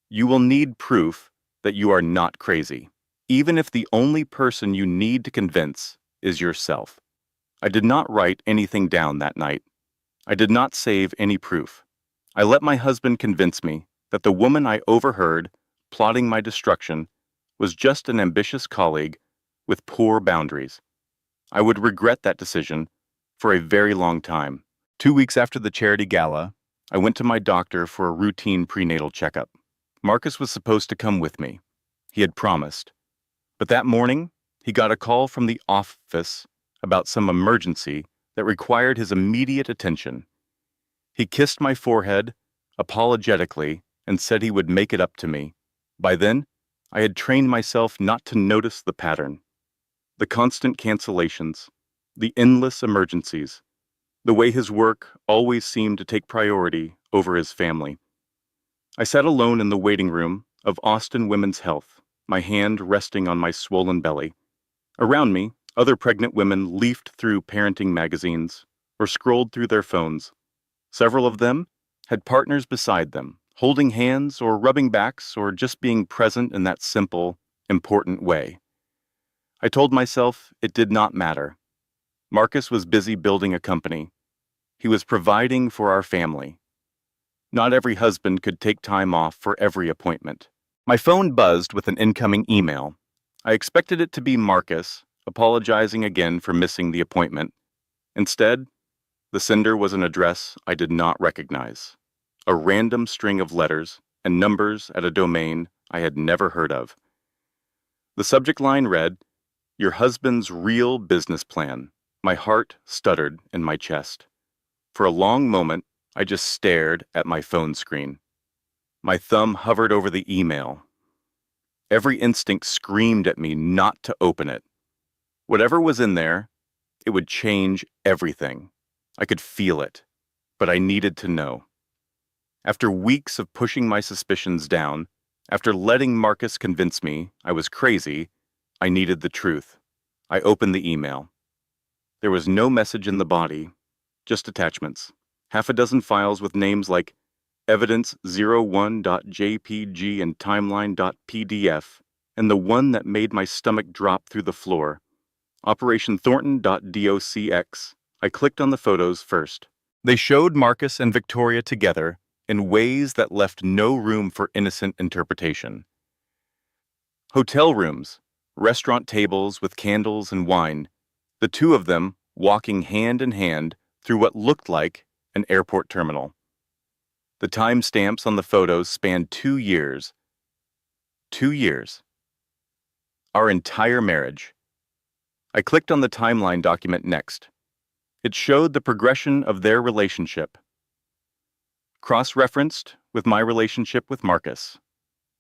you will need proof that you are not crazy, even if the only person you need to convince is yourself. I did not write anything down that night. I did not save any proof. I let my husband convince me that the woman I overheard plotting my destruction was just an ambitious colleague with poor boundaries. I would regret that decision for a very long time. 2 weeks after the charity gala, I went to my doctor for a routine prenatal checkup. Marcus was supposed to come with me. He had promised. But that morning, he got a call from the office about some emergency that required his immediate attention. He kissed my forehead, apologetically, and said he would make it up to me. By then, I had trained myself not to notice the pattern. The constant cancellations, the endless emergencies, the way his work always seemed to take priority over his family. I sat alone in the waiting room of Austin Women's Health, my hand resting on my swollen belly. Around me, other pregnant women leafed through parenting magazines or scrolled through their phones. Several of them had partners beside them, holding hands or rubbing backs or just being present in that simple, important way. I told myself it did not matter. Marcus was busy building a company. He was providing for our family. Not every husband could take time off for every appointment. My phone buzzed with an incoming email. I expected it to be Marcus, apologizing again for missing the appointment. Instead, the sender was an address I did not recognize. A random string of letters and numbers at a domain I had never heard of. The subject line read, "Your husband's real business plan." My heart stuttered in my chest. For a long moment, I just stared at my phone screen. My thumb hovered over the email. Every instinct screamed at me not to open it. Whatever was in there, it would change everything. I could feel it, but I needed to know. After weeks of pushing my suspicions down, after letting Marcus convince me I was crazy, I needed the truth. I opened the email. There was no message in the body, just attachments. Half a dozen files with names like evidence01.jpg and timeline.pdf, and the one that made my stomach drop through the floor, operationthornton.docx. I clicked on the photos first. They showed Marcus and Victoria together in ways that left no room for innocent interpretation. Hotel rooms, restaurant tables with candles and wine, the two of them walking hand in hand through what looked like an airport terminal. The timestamps on the photos spanned 2 years. 2 years. Our entire marriage. I clicked on the timeline document next. It showed the progression of their relationship, cross-referenced with my relationship with Marcus.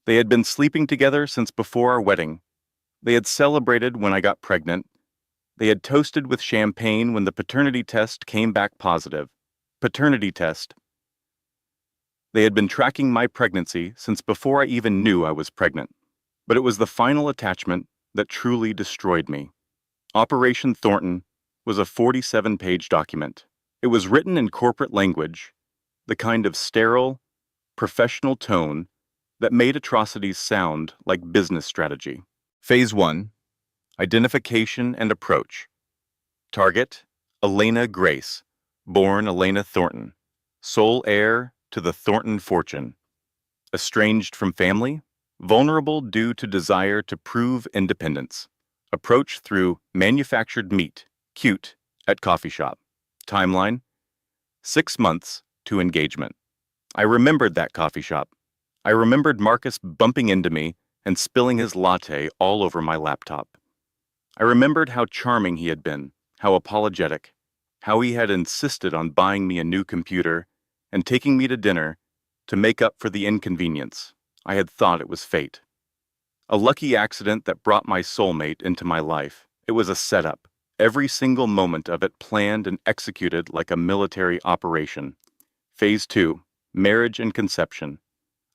They had been sleeping together since before our wedding. They had celebrated when I got pregnant. They had toasted with champagne when the paternity test came back positive. Paternity test. They had been tracking my pregnancy since before I even knew I was pregnant. But it was the final attachment that truly destroyed me. Operation Thornton was a 47-page document. It was written in corporate language, the kind of sterile, professional tone that made atrocities sound like business strategy. Phase 1. Identification and approach. Target, Elena Grace, born Elena Thornton, sole heir to the Thornton fortune. Estranged from family, vulnerable due to desire to prove independence. Approach through manufactured meat, cute, at coffee shop. Timeline, 6 months to engagement. I remembered that coffee shop. I remembered Marcus bumping into me and spilling his latte all over my laptop. I remembered how charming he had been, how apologetic, how he had insisted on buying me a new computer and taking me to dinner to make up for the inconvenience. I had thought it was fate. A lucky accident that brought my soulmate into my life. It was a setup, every single moment of it planned and executed like a military operation. Phase 2, marriage and conception.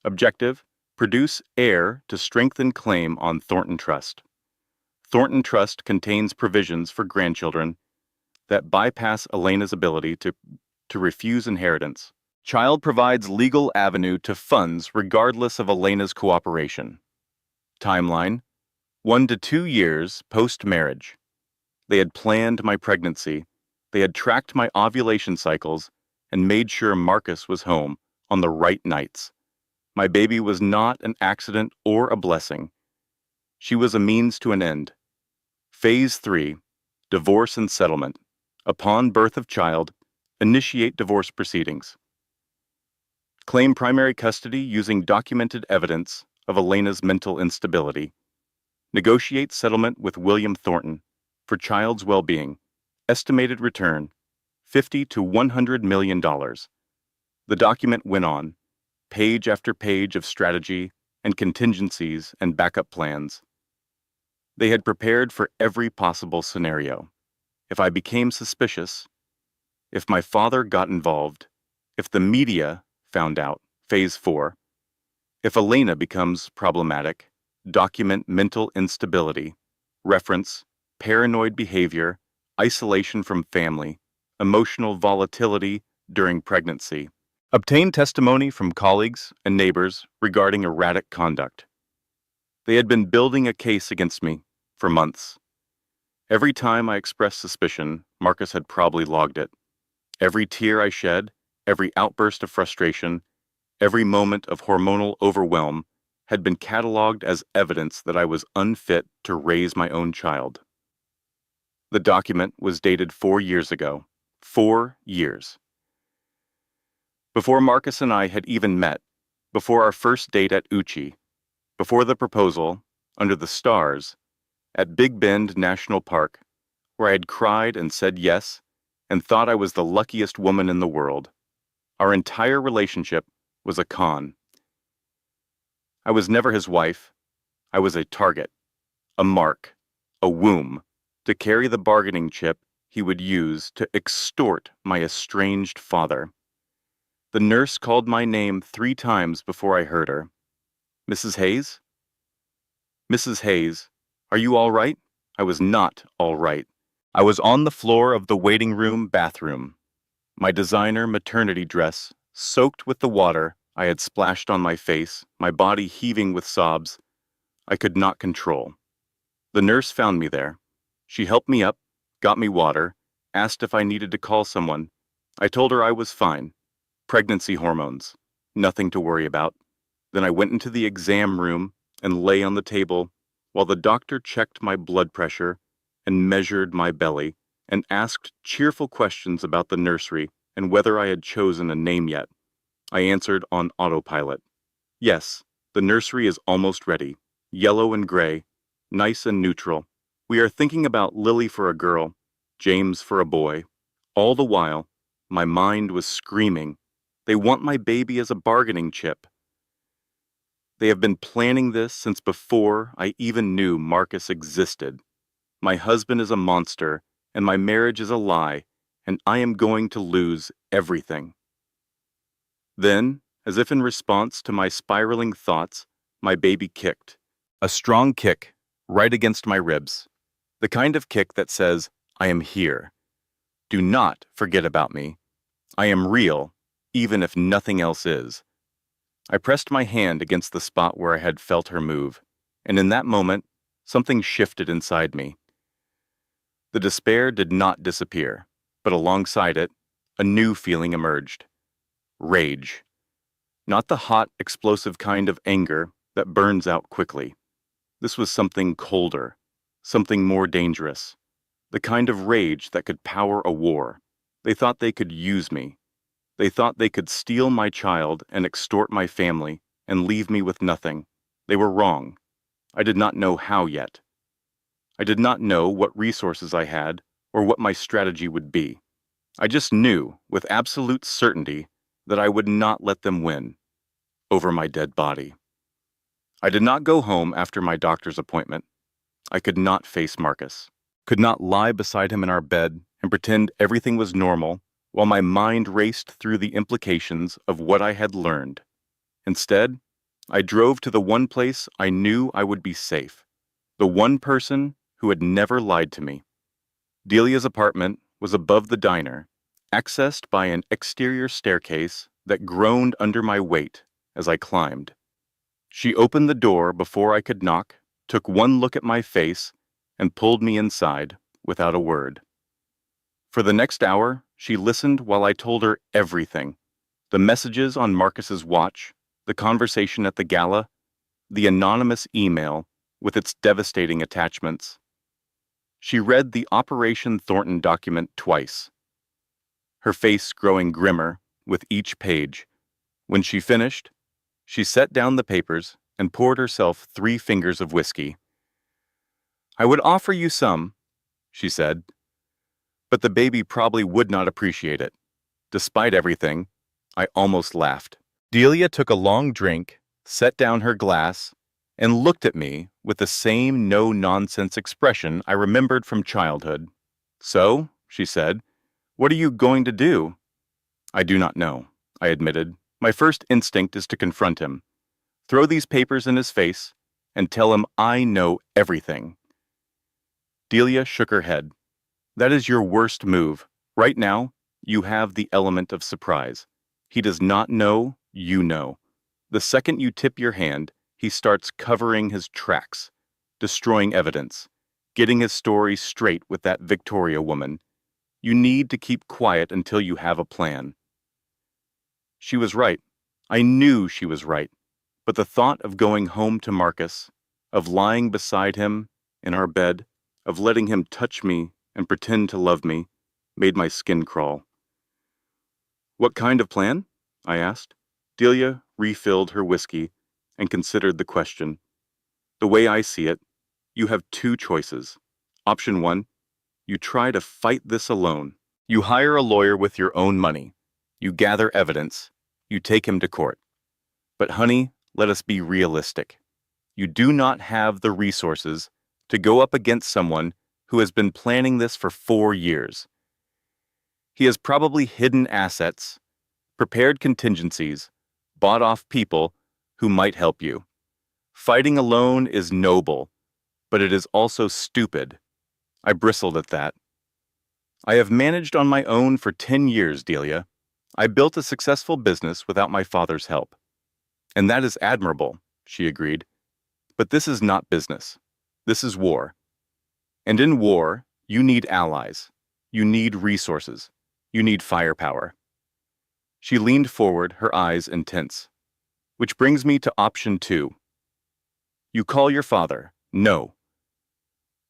Objective, Produce heir to strengthen claim on Thornton Trust. Thornton Trust contains provisions for grandchildren that bypass Elena's ability to refuse inheritance. Child provides legal avenue to funds regardless of Elena's cooperation. Timeline: 1 to 2 years post-marriage. They had planned my pregnancy. They had tracked my ovulation cycles and made sure Marcus was home on the right nights. My baby was not an accident or a blessing. She was a means to an end. Phase 3, divorce and settlement. Upon birth of child, initiate divorce proceedings. Claim primary custody using documented evidence of Elena's mental instability. Negotiate settlement with William Thornton for child's well-being. Estimated return, $50 to $100 million. The document went on, page after page of strategy and contingencies and backup plans. They had prepared for every possible scenario. If I became suspicious, if my father got involved, if the media found out, phase 4, if Elena becomes problematic, document mental instability, reference paranoid behavior, isolation from family, emotional volatility during pregnancy. Obtain testimony from colleagues and neighbors regarding erratic conduct. They had been building a case against me for months. Every time I expressed suspicion, Marcus had probably logged it. Every tear I shed, every outburst of frustration, every moment of hormonal overwhelm had been cataloged as evidence that I was unfit to raise my own child. The document was dated 4 years ago. 4 years. Before Marcus and I had even met, before our first date at Uchi, before the proposal, under the stars, at Big Bend National Park, where I had cried and said yes and thought I was the luckiest woman in the world. Our entire relationship was a con. I was never his wife. I was a target, a mark, a womb, to carry the bargaining chip he would use to extort my estranged father. The nurse called my name 3 times before I heard her. Mrs. Hayes? Mrs. Hayes, are you all right? I was not all right. I was on the floor of the waiting room bathroom. My designer maternity dress, soaked with the water I had splashed on my face, my body heaving with sobs, I could not control. The nurse found me there. She helped me up, got me water, asked if I needed to call someone. I told her I was fine. Pregnancy hormones. Nothing to worry about. Then I went into the exam room and lay on the table while the doctor checked my blood pressure and measured my belly and asked cheerful questions about the nursery and whether I had chosen a name yet. I answered on autopilot. Yes, the nursery is almost ready. Yellow and gray, nice and neutral. We are thinking about Lily for a girl, James for a boy. All the while, my mind was screaming. They want my baby as a bargaining chip. They have been planning this since before I even knew Marcus existed. My husband is a monster, and my marriage is a lie, and I am going to lose everything. Then, as if in response to my spiraling thoughts, my baby kicked. A strong kick, right against my ribs. The kind of kick that says, I am here. Do not forget about me. I am real, even if nothing else is. I pressed my hand against the spot where I had felt her move, and in that moment, something shifted inside me. The despair did not disappear, but alongside it, a new feeling emerged. Rage. Not the hot, explosive kind of anger that burns out quickly. This was something colder, something more dangerous. The kind of rage that could power a war. They thought they could use me. They thought they could steal my child and extort my family and leave me with nothing. They were wrong. I did not know how yet. I did not know what resources I had or what my strategy would be. I just knew with absolute certainty that I would not let them win over my dead body. I did not go home after my doctor's appointment. I could not face Marcus, could not lie beside him in our bed and pretend everything was normal while my mind raced through the implications of what I had learned. Instead, I drove to the one place I knew I would be safe. The one person who had never lied to me. Delia's apartment was above the diner, accessed by an exterior staircase that groaned under my weight as I climbed. She opened the door before I could knock, took one look at my face, and pulled me inside without a word. For the next hour, she listened while I told her everything. The messages on Marcus's watch, the conversation at the gala, the anonymous email with its devastating attachments. She read the Operation Thornton document twice, her face growing grimmer with each page. When she finished, she set down the papers and poured herself 3 fingers of whiskey. "I would offer you some," she said, "but the baby probably would not appreciate it." Despite everything, I almost laughed. Delia took a long drink, set down her glass, and looked at me with the same no-nonsense expression I remembered from childhood. "So," she said, "what are you going to do?" "I do not know," I admitted. "My first instinct is to confront him, throw these papers in his face, and tell him I know everything." Delia shook her head. "That is your worst move. Right now, you have the element of surprise. He does not know you know. The second you tip your hand, he starts covering his tracks, destroying evidence, getting his story straight with that Victoria woman. You need to keep quiet until you have a plan." She was right. I knew she was right. But the thought of going home to Marcus, of lying beside him in our bed, of letting him touch me and pretend to love me, made my skin crawl. "What kind of plan?" I asked. Delia refilled her whiskey and considered the question. "The way I see it, you have 2 choices. Option 1, you try to fight this alone. You hire a lawyer with your own money. You gather evidence. You take him to court. But honey, let us be realistic. You do not have the resources to go up against someone who has been planning this for 4 years. He has probably hidden assets, prepared contingencies, bought off people who might help you. Fighting alone is noble, but it is also stupid." I bristled at that. "I have managed on my own for 10 years, Delia. I built a successful business without my father's help. And that is admirable," she agreed. "But this is not business. This is war. And in war, you need allies. You need resources. You need firepower." She leaned forward, her eyes intense. "Which brings me to option 2. You call your father. No."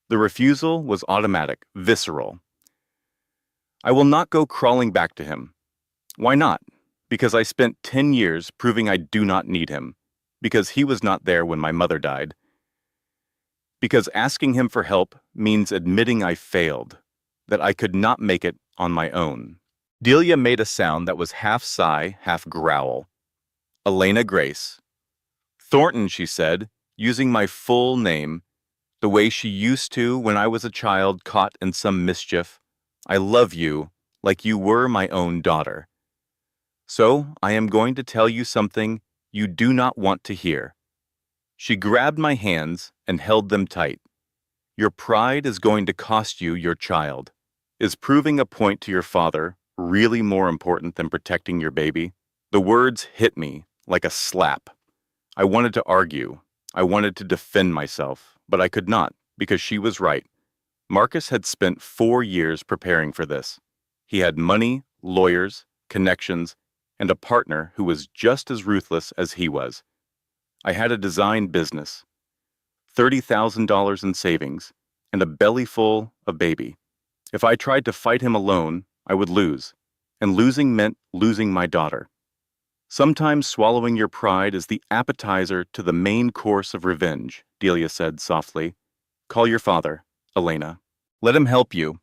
The refusal was automatic, visceral. "I will not go crawling back to him." "Why not?" "Because I spent 10 years proving I do not need him. Because he was not there when my mother died. Because asking him for help means admitting I failed, that I could not make it on my own." Delia made a sound that was half sigh, half growl. "Elena Grace." "Thornton," she said, using my full name, the way she used to when I was a child caught in some mischief. "I love you like you were my own daughter. So I am going to tell you something you do not want to hear." She grabbed my hands and held them tight. "Your pride is going to cost you your child. Is proving a point to your father really more important than protecting your baby?" The words hit me like a slap. I wanted to argue. I wanted to defend myself, but I could not because she was right. Marcus had spent 4 years preparing for this. He had money, lawyers, connections, and a partner who was just as ruthless as he was. I had a design business, $30,000 in savings, and a belly full of baby. If I tried to fight him alone, I would lose, and losing meant losing my daughter. "Sometimes swallowing your pride is the appetizer to the main course of revenge," Delia said softly. "Call your father, Elena. Let him help you.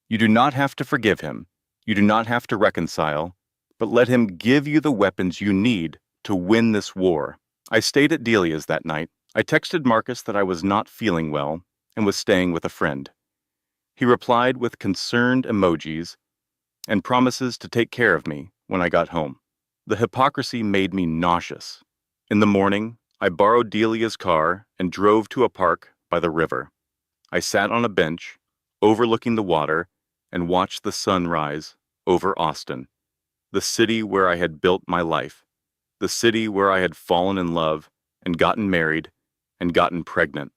You do not have to forgive him. You do not have to reconcile, but let him give you the weapons you need to win this war." I stayed at Delia's that night. I texted Marcus that I was not feeling well and was staying with a friend. He replied with concerned emojis and promises to take care of me when I got home. The hypocrisy made me nauseous. In the morning, I borrowed Delia's car and drove to a park by the river. I sat on a bench, overlooking the water, and watched the sun rise over Austin, the city where I had built my life, the city where I had fallen in love and gotten married and gotten pregnant,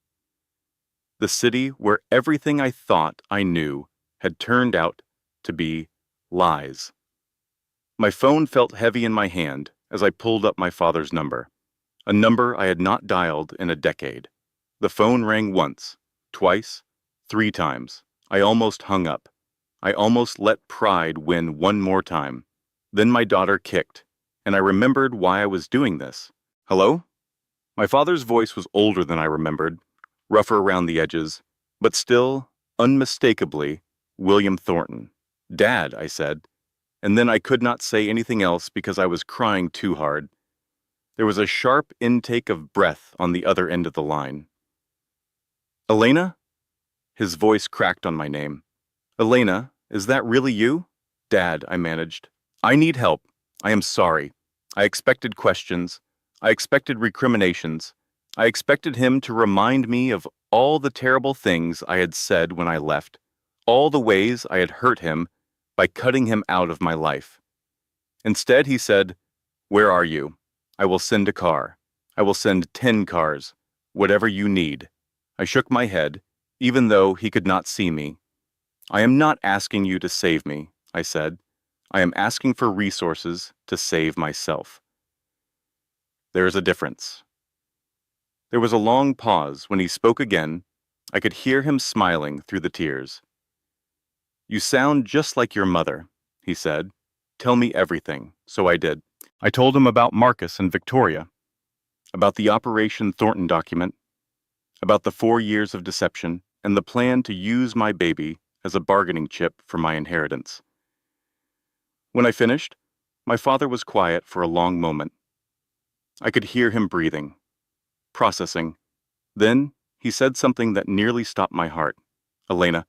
the city where everything I thought I knew had turned out to be lies. My phone felt heavy in my hand as I pulled up my father's number, a number I had not dialed in a decade. The phone rang once, twice, 3 times. I almost hung up. I almost let pride win one more time. Then my daughter kicked, and I remembered why I was doing this. Hello? My father's voice was older than I remembered, rougher around the edges, but still, unmistakably, William Thornton. Dad, I said, and then I could not say anything else because I was crying too hard. There was a sharp intake of breath on the other end of the line. Elena? His voice cracked on my name. Elena, is that really you? Dad, I managed. I need help. I am sorry. I expected questions. I expected recriminations. I expected him to remind me of all the terrible things I had said when I left, all the ways I had hurt him by cutting him out of my life. Instead, he said, "Where are you? I will send a car. I will send 10 cars. Whatever you need." I shook my head, even though he could not see me. "I am not asking you to save me," I said. "I am asking for resources to save myself." There is a difference. There was a long pause. When he spoke again, I could hear him smiling through the tears. "You sound just like your mother," he said. "Tell me everything." So I did. I told him about Marcus and Victoria, about the Operation Thornton document, about the 4 years of deception, and the plan to use my baby as a bargaining chip for my inheritance. When I finished, my father was quiet for a long moment. I could hear him breathing, processing. Then he said something that nearly stopped my heart. "Elena,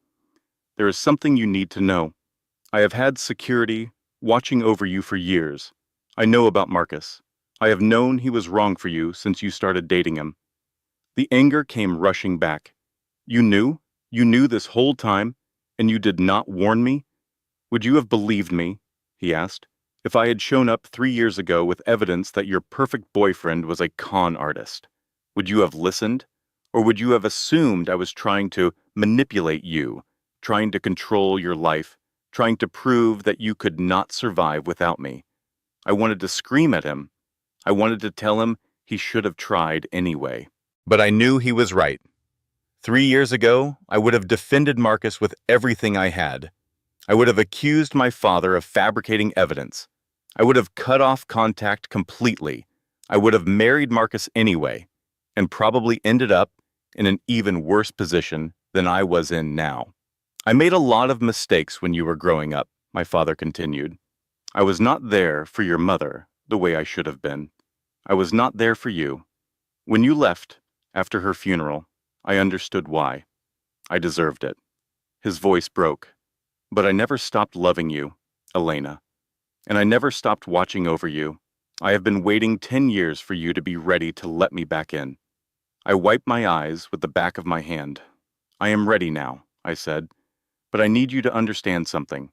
there is something you need to know. I have had security watching over you for years. I know about Marcus. I have known he was wrong for you since you started dating him." The anger came rushing back. "You knew? You knew this whole time, and you did not warn me? Would you have believed me?" he asked. "If I had shown up 3 years ago with evidence that your perfect boyfriend was a con artist, would you have listened? Or would you have assumed I was trying to manipulate you, trying to control your life, trying to prove that you could not survive without me?" I wanted to scream at him. I wanted to tell him he should have tried anyway. But I knew he was right. 3 years ago, I would have defended Marcus with everything I had. I would have accused my father of fabricating evidence. I would have cut off contact completely. I would have married Marcus anyway, and probably ended up in an even worse position than I was in now. "I made a lot of mistakes when you were growing up," my father continued. "I was not there for your mother the way I should have been. I was not there for you. When you left, after her funeral, I understood why. I deserved it." His voice broke. "But I never stopped loving you, Elena. And I never stopped watching over you. I have been waiting 10 years for you to be ready to let me back in." I wiped my eyes with the back of my hand. "I am ready now," I said. "But I need you to understand something.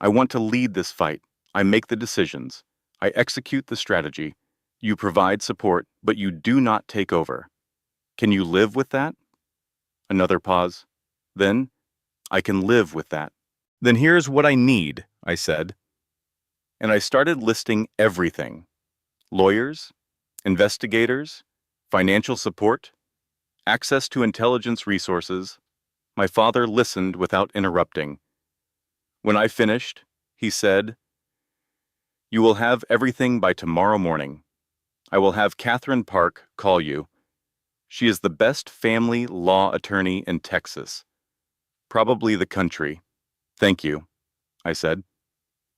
I want to lead this fight. I make the decisions. I execute the strategy. You provide support, but you do not take over. Can you live with that?" Another pause. Then, "I can live with that." "Then here's what I need," I said. And I started listing everything. Lawyers, investigators, financial support, access to intelligence resources. My father listened without interrupting. When I finished, he said, "You will have everything by tomorrow morning. I will have Catherine Park call you. She is the best family law attorney in Texas, probably the country." "Thank you," I said.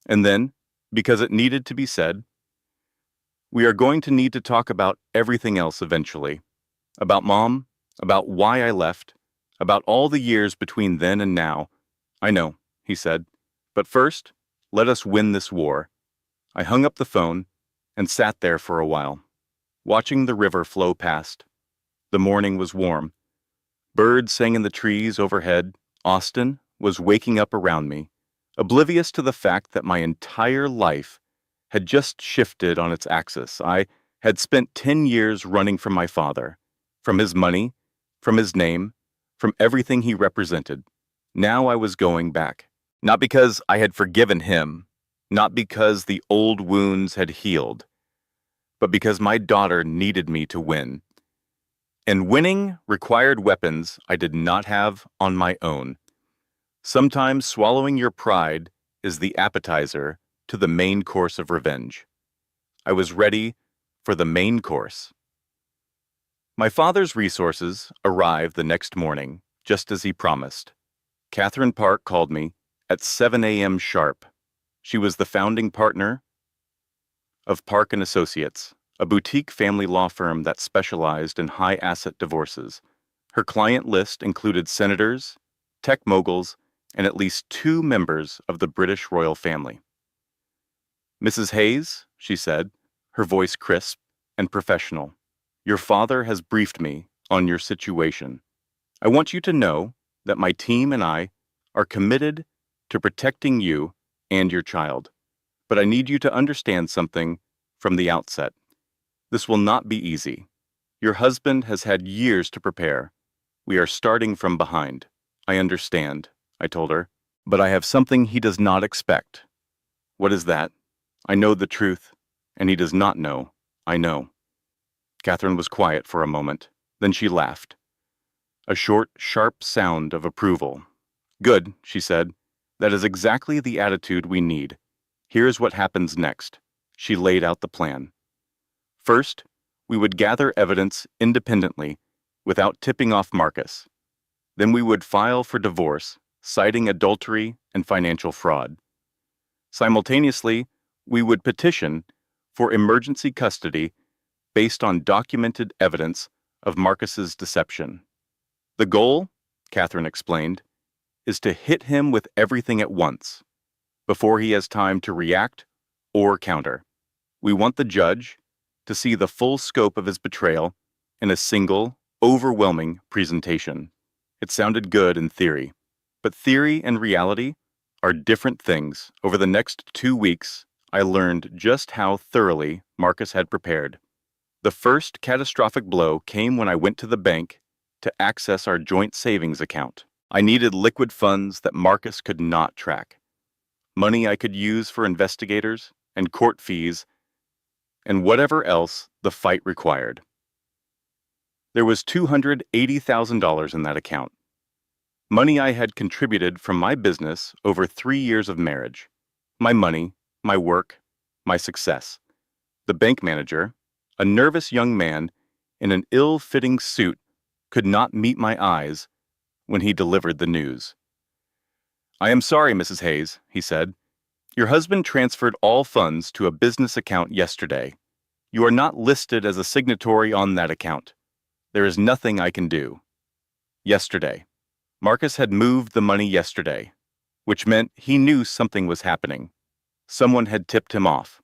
And then, because it needed to be said, "We are going to need to talk about everything else eventually. About Mom, about why I left, about all the years between then and now." "I know," he said. "But first, let us win this war." I hung up the phone and sat there for a while. watching the river flow past. The morning was warm. Birds sang in the trees overhead. Austin was waking up around me, oblivious to the fact that my entire life had just shifted on its axis. I had spent 10 years running from my father, from his money, from his name, from everything he represented. Now I was going back. Not because I had forgiven him, not because the old wounds had healed, but because my daughter needed me to win. And winning required weapons I did not have on my own. Sometimes swallowing your pride is the appetizer to the main course of revenge. I was ready for the main course. My father's resources arrived the next morning, just as he promised. Catherine Park called me at 7 a.m. sharp. She was the founding partner of Park & Associates, a boutique family law firm that specialized in high-asset divorces. Her client list included senators, tech moguls, and at least 2 members of the British royal family. "Mrs. Hayes," she said, her voice crisp and professional, "your father has briefed me on your situation. I want you to know that my team and I are committed to protecting you and your child. But I need you to understand something from the outset. This will not be easy. Your husband has had years to prepare. We are starting from behind. I understand," I told her, "but I have something he does not expect." "What is that?" "I know the truth, and he does not know. I know." Catherine was quiet for a moment. Then she laughed. A short, sharp sound of approval. "Good," she said. "That is exactly the attitude we need. Here's what happens next." She laid out the plan. First, we would gather evidence independently, without tipping off Marcus. Then we would file for divorce, citing adultery and financial fraud. Simultaneously, we would petition for emergency custody based on documented evidence of Marcus's deception. The goal, Catherine explained, is to hit him with everything at once, before he has time to react or counter. We want the judge to see the full scope of his betrayal in a single, overwhelming presentation. It sounded good in theory, but theory and reality are different things. Over the next 2 weeks, I learned just how thoroughly Marcus had prepared. The first catastrophic blow came when I went to the bank to access our joint savings account. I needed liquid funds that Marcus could not track. Money I could use for investigators and court fees and whatever else the fight required. There was $280,000 in that account. Money I had contributed from my business over 3 years of marriage. My money, my work, my success. The bank manager, a nervous young man in an ill-fitting suit, could not meet my eyes when he delivered the news. "I am sorry, Mrs. Hayes," he said. "Your husband transferred all funds to a business account yesterday. You are not listed as a signatory on that account. There is nothing I can do." Yesterday. Marcus had moved the money yesterday, which meant he knew something was happening. Someone had tipped him off.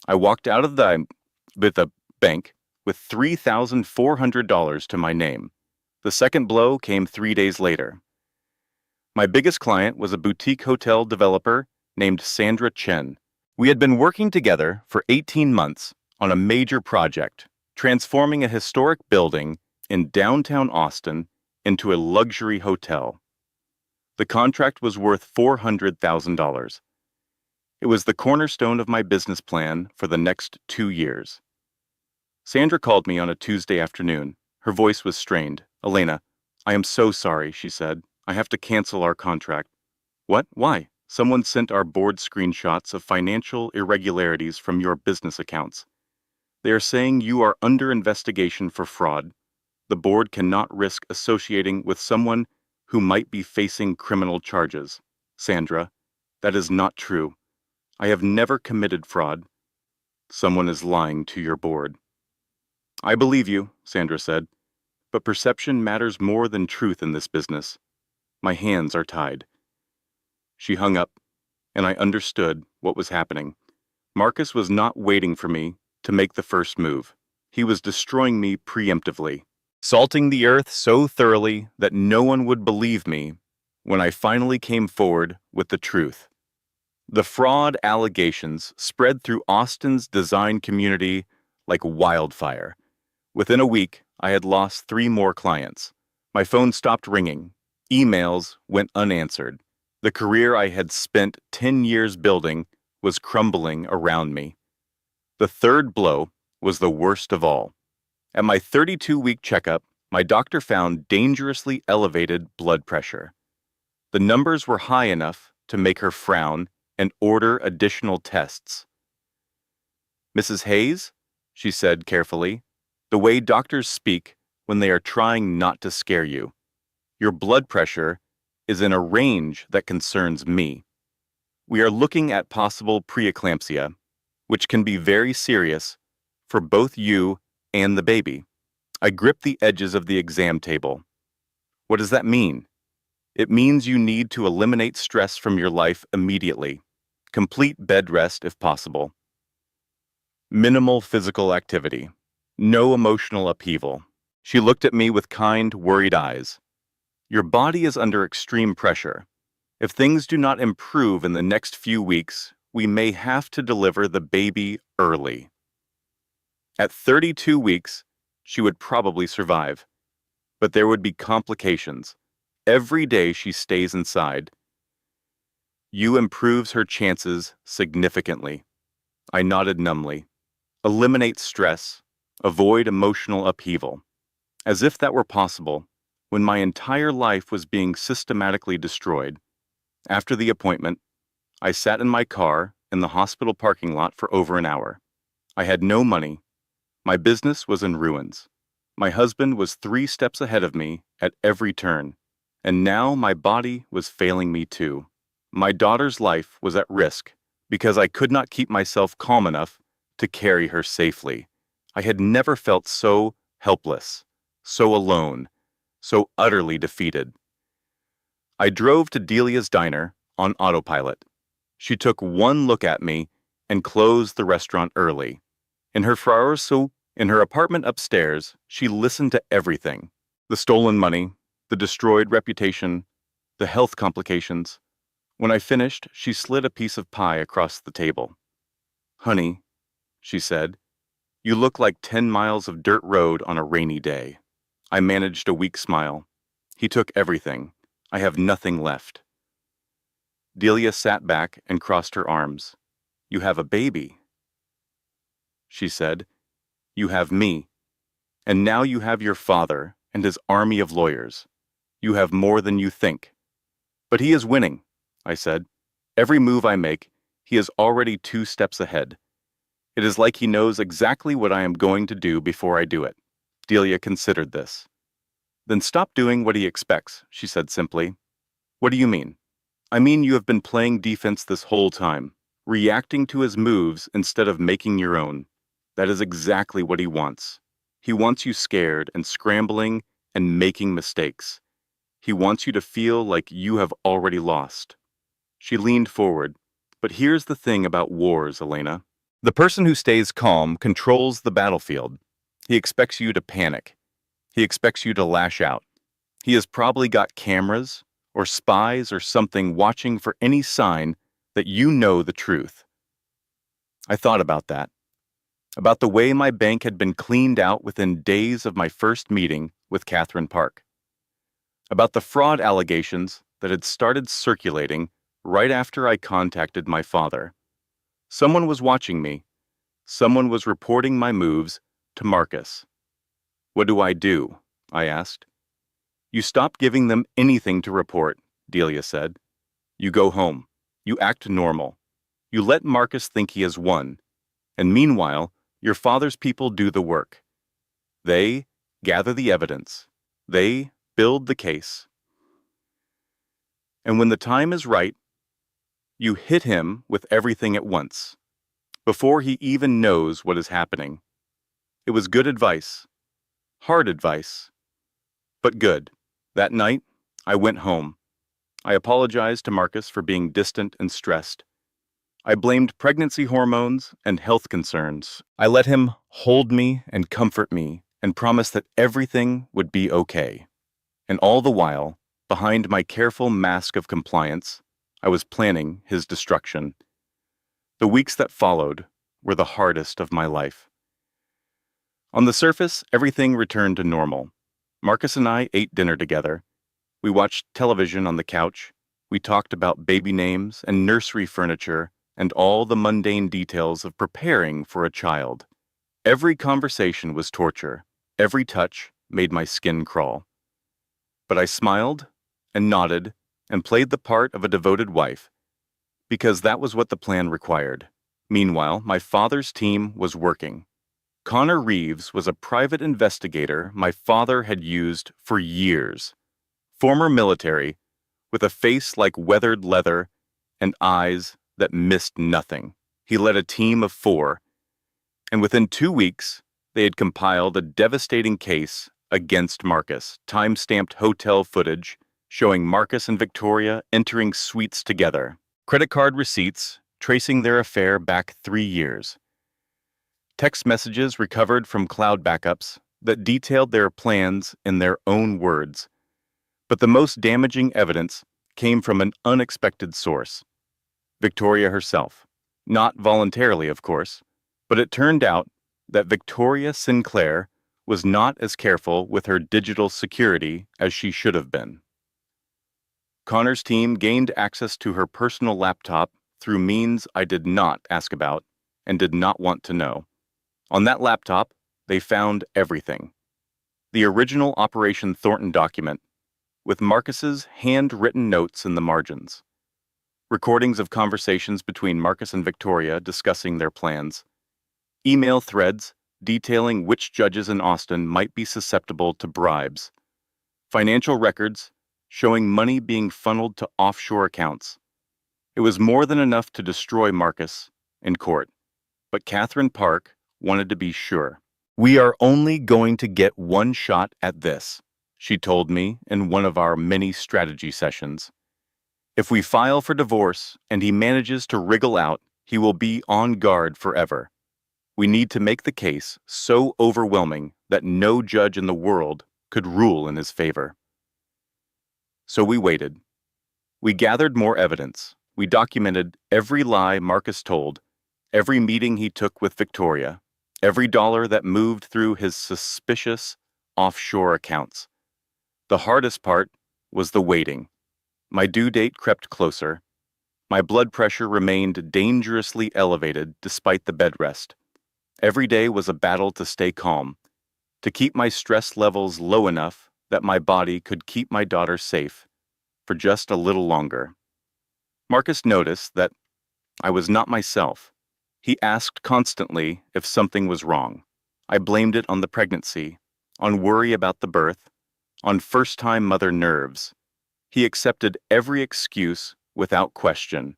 I walked out of the bank with $3,400 to my name. The second blow came 3 days later. My biggest client was a boutique hotel developer named Sandra Chen. We had been working together for 18 months on a major project, transforming a historic building in downtown Austin into a luxury hotel. The contract was worth $400,000. It was the cornerstone of my business plan for the next 2 years. Sandra called me on a Tuesday afternoon. Her voice was strained. "Elena, I am so sorry," she said. "I have to cancel our contract." "What? Why?" "Someone sent our board screenshots of financial irregularities from your business accounts. They are saying you are under investigation for fraud. The board cannot risk associating with someone who might be facing criminal charges." "Sandra, that is not true. I have never committed fraud." "Someone is lying to your board." "I believe you," Sandra said, "but perception matters more than truth in this business. My hands are tied." She hung up, and I understood what was happening. Marcus was not waiting for me to make the first move. He was destroying me preemptively, salting the earth so thoroughly that no one would believe me when I finally came forward with the truth. The fraud allegations spread through Austin's design community like wildfire. Within a week, I had lost 3 more clients. My phone stopped ringing. Emails went unanswered. The career I had spent 10 years building was crumbling around me. The third blow was the worst of all. At my 32-week checkup, my doctor found dangerously elevated blood pressure. The numbers were high enough to make her frown and order additional tests. "Mrs. Hayes," she said carefully, "the way doctors speak when they are trying not to scare you. Your blood pressure is in a range that concerns me. We are looking at possible preeclampsia, which can be very serious for both you and the baby." I gripped the edges of the exam table. "What does that mean?" "It means you need to eliminate stress from your life immediately. Complete bed rest if possible. Minimal physical activity. No emotional upheaval." She looked at me with kind, worried eyes. "Your body is under extreme pressure. If things do not improve in the next few weeks, we may have to deliver the baby early." At 32 weeks, she would probably survive. But there would be complications. Every day she stays inside, you improves her chances significantly. I nodded numbly. Eliminate stress. Avoid emotional upheaval. As if that were possible, when my entire life was being systematically destroyed. After the appointment, I sat in my car in the hospital parking lot for over an hour. I had no money. My business was in ruins. My husband was 3 steps ahead of me at every turn, and now my body was failing me too. My daughter's life was at risk because I could not keep myself calm enough to carry her safely. I had never felt so helpless, so alone, so utterly defeated. I drove to Delia's diner on autopilot. She took one look at me and closed the restaurant early. In her flowers soup, in her apartment upstairs, she listened to everything. The stolen money, the destroyed reputation, the health complications. When I finished, she slid a piece of pie across the table. "Honey," she said, "you look like 10 miles of dirt road on a rainy day." I managed a weak smile. "He took everything. I have nothing left." Delia sat back and crossed her arms. "You have a baby," she said. "You have me. And now you have your father and his army of lawyers. You have more than you think." "But he is winning," I said. "Every move I make, he is already 2 steps ahead. It is like he knows exactly what I am going to do before I do it." Delia considered this. "Then stop doing what he expects," she said simply. "What do you mean?" "I mean you have been playing defense this whole time, reacting to his moves instead of making your own. That is exactly what he wants. He wants you scared and scrambling and making mistakes. He wants you to feel like you have already lost." She leaned forward. "But here's the thing about wars, Elena. The person who stays calm controls the battlefield. He expects you to panic. He expects you to lash out. He has probably got cameras or spies or something watching for any sign that you know the truth." I thought about that. About the way my bank had been cleaned out within days of my first meeting with Catherine Park. About the fraud allegations that had started circulating right after I contacted my father. Someone was watching me. Someone was reporting my moves to Marcus. "What do I do?" I asked. "You stop giving them anything to report," Delia said. "You go home. You act normal. You let Marcus think he has won. And meanwhile, your father's people do the work. They gather the evidence. They build the case. And when the time is right, you hit him with everything at once, before he even knows what is happening." It was good advice. Hard advice, but good. That night, I went home. I apologized to Marcus for being distant and stressed. I blamed pregnancy hormones and health concerns. I let him hold me and comfort me and promise that everything would be okay. And all the while, behind my careful mask of compliance, I was planning his destruction. The weeks that followed were the hardest of my life. On the surface, everything returned to normal. Marcus and I ate dinner together. We watched television on the couch. We talked about baby names and nursery furniture and all the mundane details of preparing for a child. Every conversation was torture. Every touch made my skin crawl. But I smiled and nodded and played the part of a devoted wife, because that was what the plan required. Meanwhile, my father's team was working. Connor Reeves was a private investigator my father had used for years. Former military, with a face like weathered leather and eyes that missed nothing. He led a team of 4, and within 2 weeks, they had compiled a devastating case against Marcus, time-stamped hotel footage showing Marcus and Victoria entering suites together, credit card receipts tracing their affair back 3 years, text messages recovered from cloud backups that detailed their plans in their own words. But the most damaging evidence came from an unexpected source: Victoria herself. Not voluntarily, of course, but it turned out that Victoria Sinclair was not as careful with her digital security as she should have been. Connor's team gained access to her personal laptop through means I did not ask about and did not want to know. On that laptop, they found everything. The original Operation Thornton document, with Marcus's handwritten notes in the margins. Recordings of conversations between Marcus and Victoria discussing their plans. Email threads detailing which judges in Austin might be susceptible to bribes. Financial records showing money being funneled to offshore accounts. It was more than enough to destroy Marcus in court, but Catherine Park wanted to be sure. "We are only going to get one shot at this," she told me in one of our many strategy sessions. "If we file for divorce and he manages to wriggle out, he will be on guard forever. We need to make the case so overwhelming that no judge in the world could rule in his favor." So we waited. We gathered more evidence. We documented every lie Marcus told, every meeting he took with Victoria, every dollar that moved through his suspicious offshore accounts. The hardest part was the waiting. My due date crept closer. My blood pressure remained dangerously elevated despite the bed rest. Every day was a battle to stay calm, to keep my stress levels low enough that my body could keep my daughter safe for just a little longer. Marcus noticed that I was not myself. He asked constantly if something was wrong. I blamed it on the pregnancy, on worry about the birth, on first-time mother nerves. He accepted every excuse without question,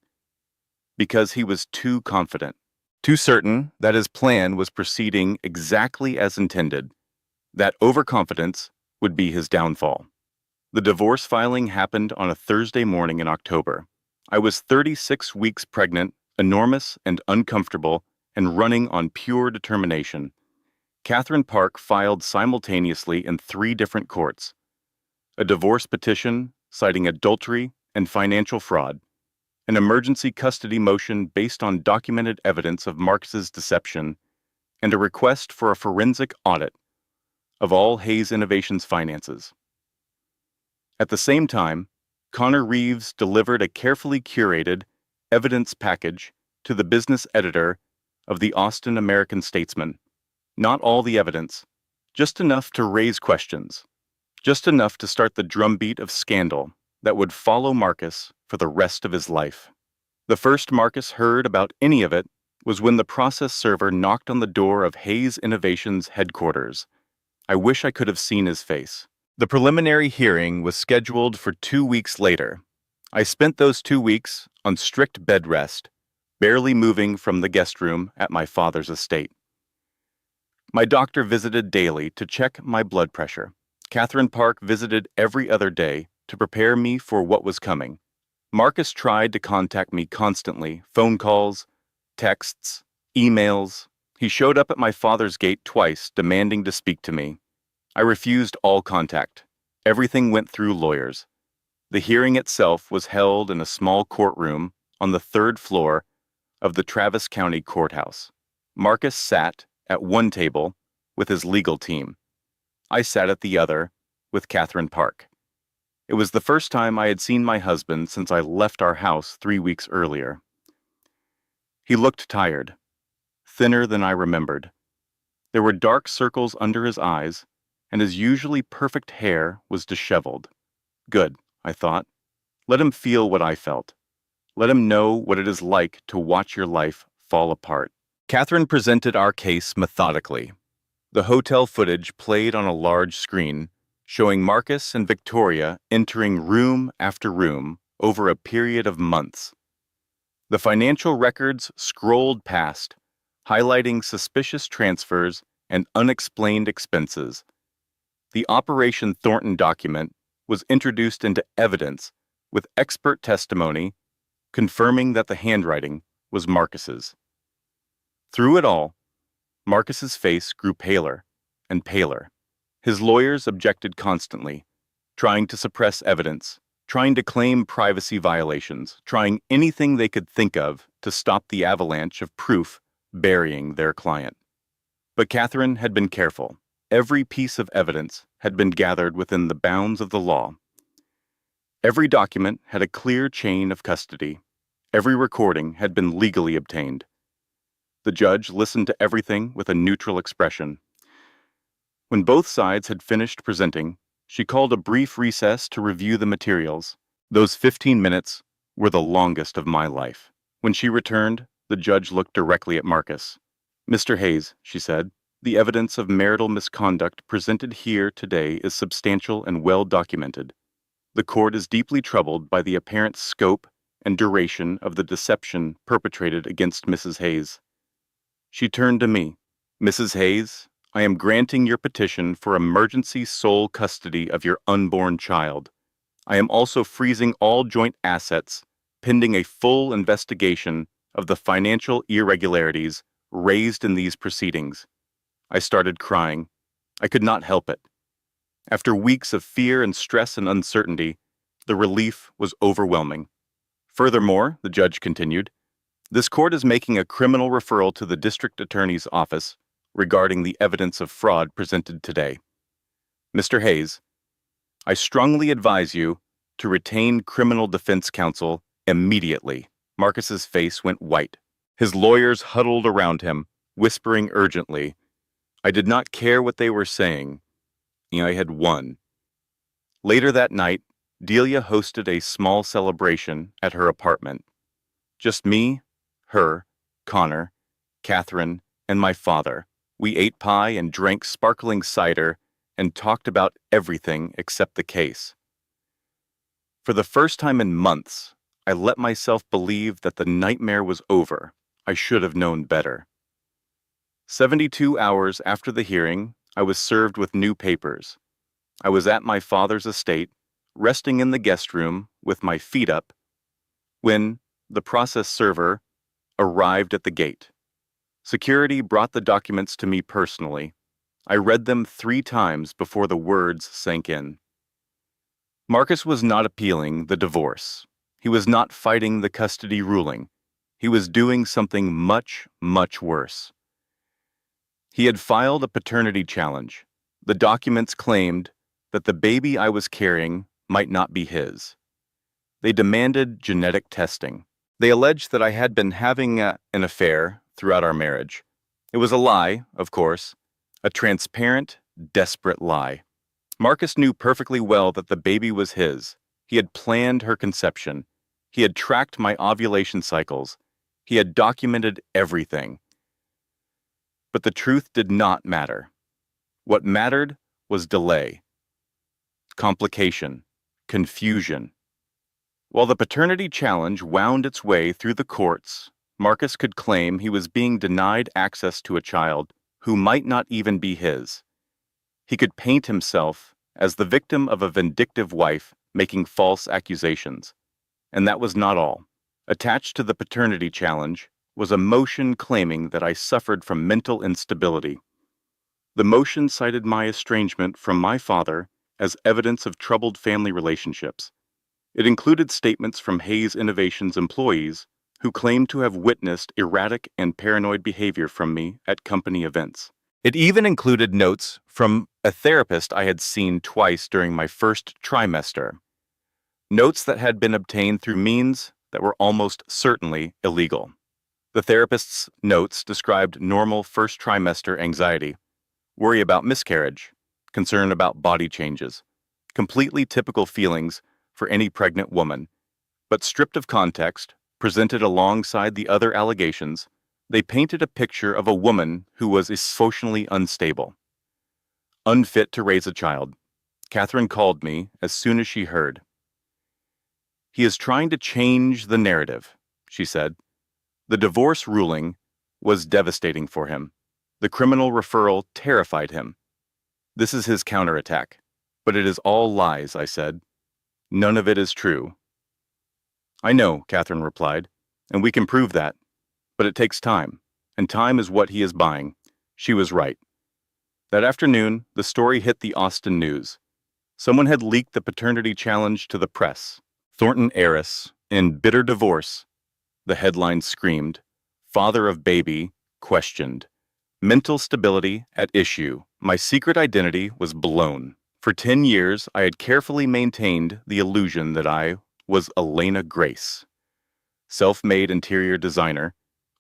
because he was too confident, too certain that his plan was proceeding exactly as intended, that overconfidence would be his downfall. The divorce filing happened on a Thursday morning in October. I was 36 weeks pregnant, enormous and uncomfortable, and running on pure determination. Catherine Park filed simultaneously in 3 different courts: a divorce petition citing adultery and financial fraud, an emergency custody motion based on documented evidence of Marcus's deception, and a request for a forensic audit of all Hayes Innovations finances. At the same time, Connor Reeves delivered a carefully curated evidence package to the business editor of the Austin American-Statesman. Not all the evidence, just enough to raise questions, just enough to start the drumbeat of scandal that would follow Marcus for the rest of his life. The first Marcus heard about any of it was when the process server knocked on the door of Hayes Innovations headquarters. I wish I could have seen his face. The preliminary hearing was scheduled for 2 weeks later. I spent those 2 weeks on strict bed rest, barely moving from the guest room at my father's estate. My doctor visited daily to check my blood pressure. Catherine Park visited every other day to prepare me for what was coming. Marcus tried to contact me constantly, phone calls, texts, emails. He showed up at my father's gate twice, demanding to speak to me. I refused all contact. Everything went through lawyers. The hearing itself was held in a small courtroom on the third floor of the Travis County Courthouse. Marcus sat at one table with his legal team. I sat at the other with Catherine Park. It was the first time I had seen my husband since I left our house 3 weeks earlier. He looked tired, thinner than I remembered. There were dark circles under his eyes, and his usually perfect hair was disheveled. Good, I thought. Let him feel what I felt. Let him know what it is like to watch your life fall apart. Catherine presented our case methodically. The hotel footage played on a large screen, showing Marcus and Victoria entering room after room over a period of months. The financial records scrolled past, highlighting suspicious transfers and unexplained expenses. The Operation Thornton document was introduced into evidence with expert testimony confirming that the handwriting was Marcus's. Through it all, Marcus's face grew paler and paler. His lawyers objected constantly, trying to suppress evidence, trying to claim privacy violations, trying anything they could think of to stop the avalanche of proof burying their client. But Catherine had been careful. Every piece of evidence had been gathered within the bounds of the law. Every document had a clear chain of custody. Every recording had been legally obtained. The judge listened to everything with a neutral expression. When both sides had finished presenting, she called a brief recess to review the materials. Those 15 minutes were the longest of my life. When she returned, the judge looked directly at Marcus. "Mr. Hayes," she said, "the evidence of marital misconduct presented here today is substantial and well documented. The court is deeply troubled by the apparent scope and duration of the deception perpetrated against Mrs. Hayes." She turned to me. "Mrs. Hayes, I am granting your petition for emergency sole custody of your unborn child. I am also freezing all joint assets, pending a full investigation of the financial irregularities raised in these proceedings." I started crying. I could not help it. After weeks of fear and stress and uncertainty, the relief was overwhelming. "Furthermore," the judge continued, "this court is making a criminal referral to the district attorney's office regarding the evidence of fraud presented today. Mr. Hayes, I strongly advise you to retain criminal defense counsel immediately." Marcus's face went white. His lawyers huddled around him, whispering urgently. I did not care what they were saying. I had won. Later that night, Delia hosted a small celebration at her apartment. Just me, her, Connor, Catherine, and my father. We ate pie and drank sparkling cider and talked about everything except the case. For the first time in months, I let myself believe that the nightmare was over. I should have known better. 72 hours after the hearing, I was served with new papers. I was at my father's estate, resting in the guest room with my feet up, when the process server arrived at the gate. Security brought the documents to me personally. I read them 3 times before the words sank in. Marcus was not appealing the divorce. He was not fighting the custody ruling. He was doing something much, much worse. He had filed a paternity challenge. The documents claimed that the baby I was carrying might not be his. They demanded genetic testing. They alleged that I had been having an affair throughout our marriage. It was a lie, of course, a transparent, desperate lie. Marcus knew perfectly well that the baby was his. He had planned her conception. He had tracked my ovulation cycles. He had documented everything. But the truth did not matter. What mattered was delay, complication, confusion. While the paternity challenge wound its way through the courts, Marcus could claim he was being denied access to a child who might not even be his. He could paint himself as the victim of a vindictive wife making false accusations. And that was not all. Attached to the paternity challenge was a motion claiming that I suffered from mental instability. The motion cited my estrangement from my father as evidence of troubled family relationships. It included statements from Hayes Innovations employees who claimed to have witnessed erratic and paranoid behavior from me at company events. It even included notes from a therapist I had seen twice during my first trimester, notes that had been obtained through means that were almost certainly illegal. The therapist's notes described normal first trimester anxiety, worry about miscarriage, concern about body changes, completely typical feelings for any pregnant woman, but stripped of context, presented alongside the other allegations, they painted a picture of a woman who was emotionally unstable, unfit to raise a child. Catherine called me as soon as she heard. "He is trying to change the narrative," she said. The divorce ruling was devastating for him. The criminal referral terrified him. "This is his counterattack." "But it is all lies," I said. "None of it is true." "I know," Catherine replied, "and we can prove that. But it takes time, and time is what he is buying." She was right. That afternoon, the story hit the Austin news. Someone had leaked the paternity challenge to the press. "Thornton heiress in bitter divorce," the headline screamed. "Father of baby questioned. Mental stability at issue." My secret identity was blown. For 10 years, I had carefully maintained the illusion that I was Elena Grace, self-made interior designer,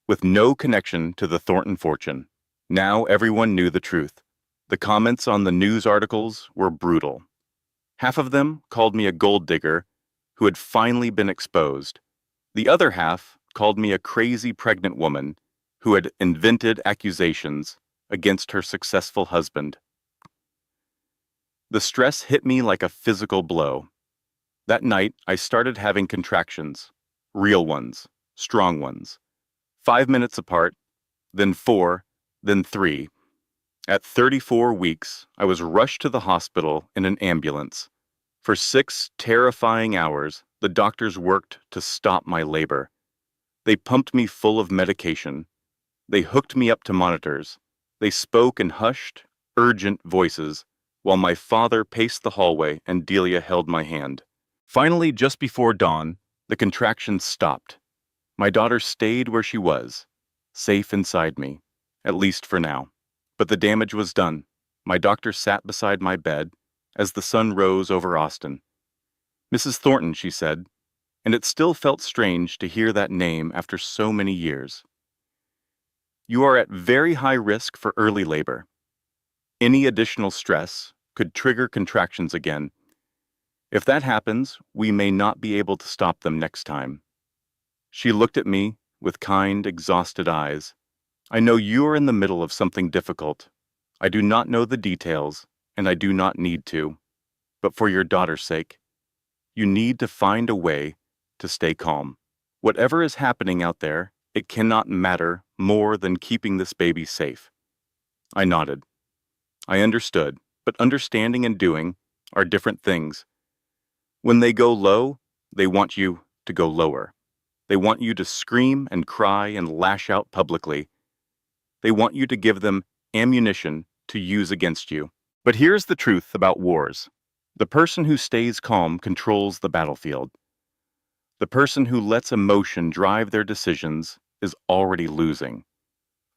with no connection to the Thornton fortune. Now everyone knew the truth. The comments on the news articles were brutal. Half of them called me a gold digger who had finally been exposed. The other half called me a crazy pregnant woman who had invented accusations against her successful husband. The stress hit me like a physical blow. That night, I started having contractions, real ones, strong ones, 5 minutes apart, then 4, then 3. At 34 weeks, I was rushed to the hospital in an ambulance. For 6 terrifying hours, the doctors worked to stop my labor. They pumped me full of medication. They hooked me up to monitors. They spoke in hushed, urgent voices, while my father paced the hallway and Delia held my hand. Finally, just before dawn, the contractions stopped. My daughter stayed where she was, safe inside me, at least for now. But the damage was done. My doctor sat beside my bed as the sun rose over Austin. "Mrs. Thornton," she said, and it still felt strange to hear that name after so many years. "You are at very high risk for early labor. Any additional stress could trigger contractions again. If that happens, we may not be able to stop them next time." She looked at me with kind, exhausted eyes. "I know you are in the middle of something difficult. I do not know the details, and I do not need to. But for your daughter's sake, you need to find a way to stay calm. Whatever is happening out there, it cannot matter more than keeping this baby safe." I nodded. I understood, but understanding and doing are different things. When they go low, they want you to go lower. They want you to scream and cry and lash out publicly. They want you to give them ammunition to use against you. But here's the truth about wars. The person who stays calm controls the battlefield. The person who lets emotion drive their decisions is already losing.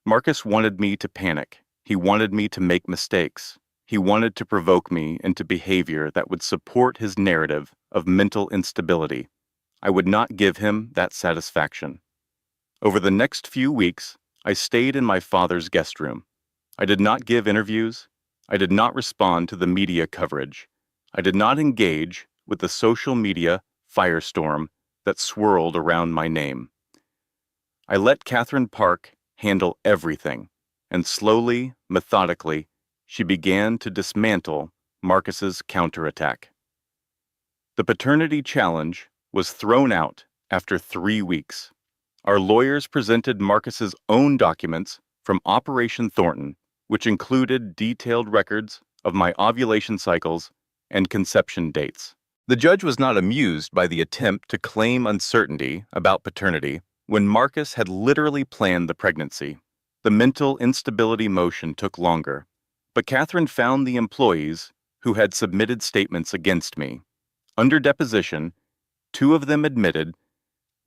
Marcus wanted me to panic. He wanted me to make mistakes. He wanted to provoke me into behavior that would support his narrative of mental instability. I would not give him that satisfaction. Over the next few weeks, I stayed in my father's guest room. I did not give interviews. I did not respond to the media coverage. I did not engage with the social media firestorm that swirled around my name. I let Catherine Park handle everything, and slowly, methodically, she began to dismantle Marcus's counterattack. The paternity challenge was thrown out after 3 weeks. Our lawyers presented Marcus's own documents from Operation Thornton, which included detailed records of my ovulation cycles and conception dates. The judge was not amused by the attempt to claim uncertainty about paternity when Marcus had literally planned the pregnancy. The mental instability motion took longer, but Catherine found the employees who had submitted statements against me. Under deposition, 2 of them admitted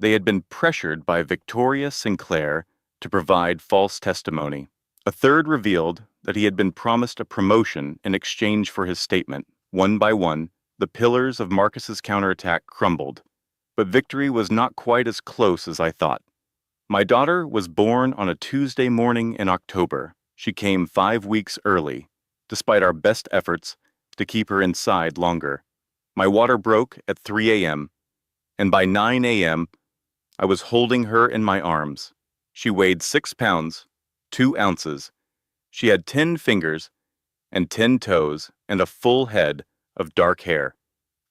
they had been pressured by Victoria Sinclair to provide false testimony. A third revealed that he had been promised a promotion in exchange for his statement. One by one, the pillars of Marcus's counterattack crumbled, but victory was not quite as close as I thought. My daughter was born on a Tuesday morning in October. She came 5 weeks early, despite our best efforts to keep her inside longer. My water broke at 3 a.m., and by 9 a.m., I was holding her in my arms. She weighed 6 pounds, 2 ounces. She had 10 fingers and 10 toes and a full head of dark hair.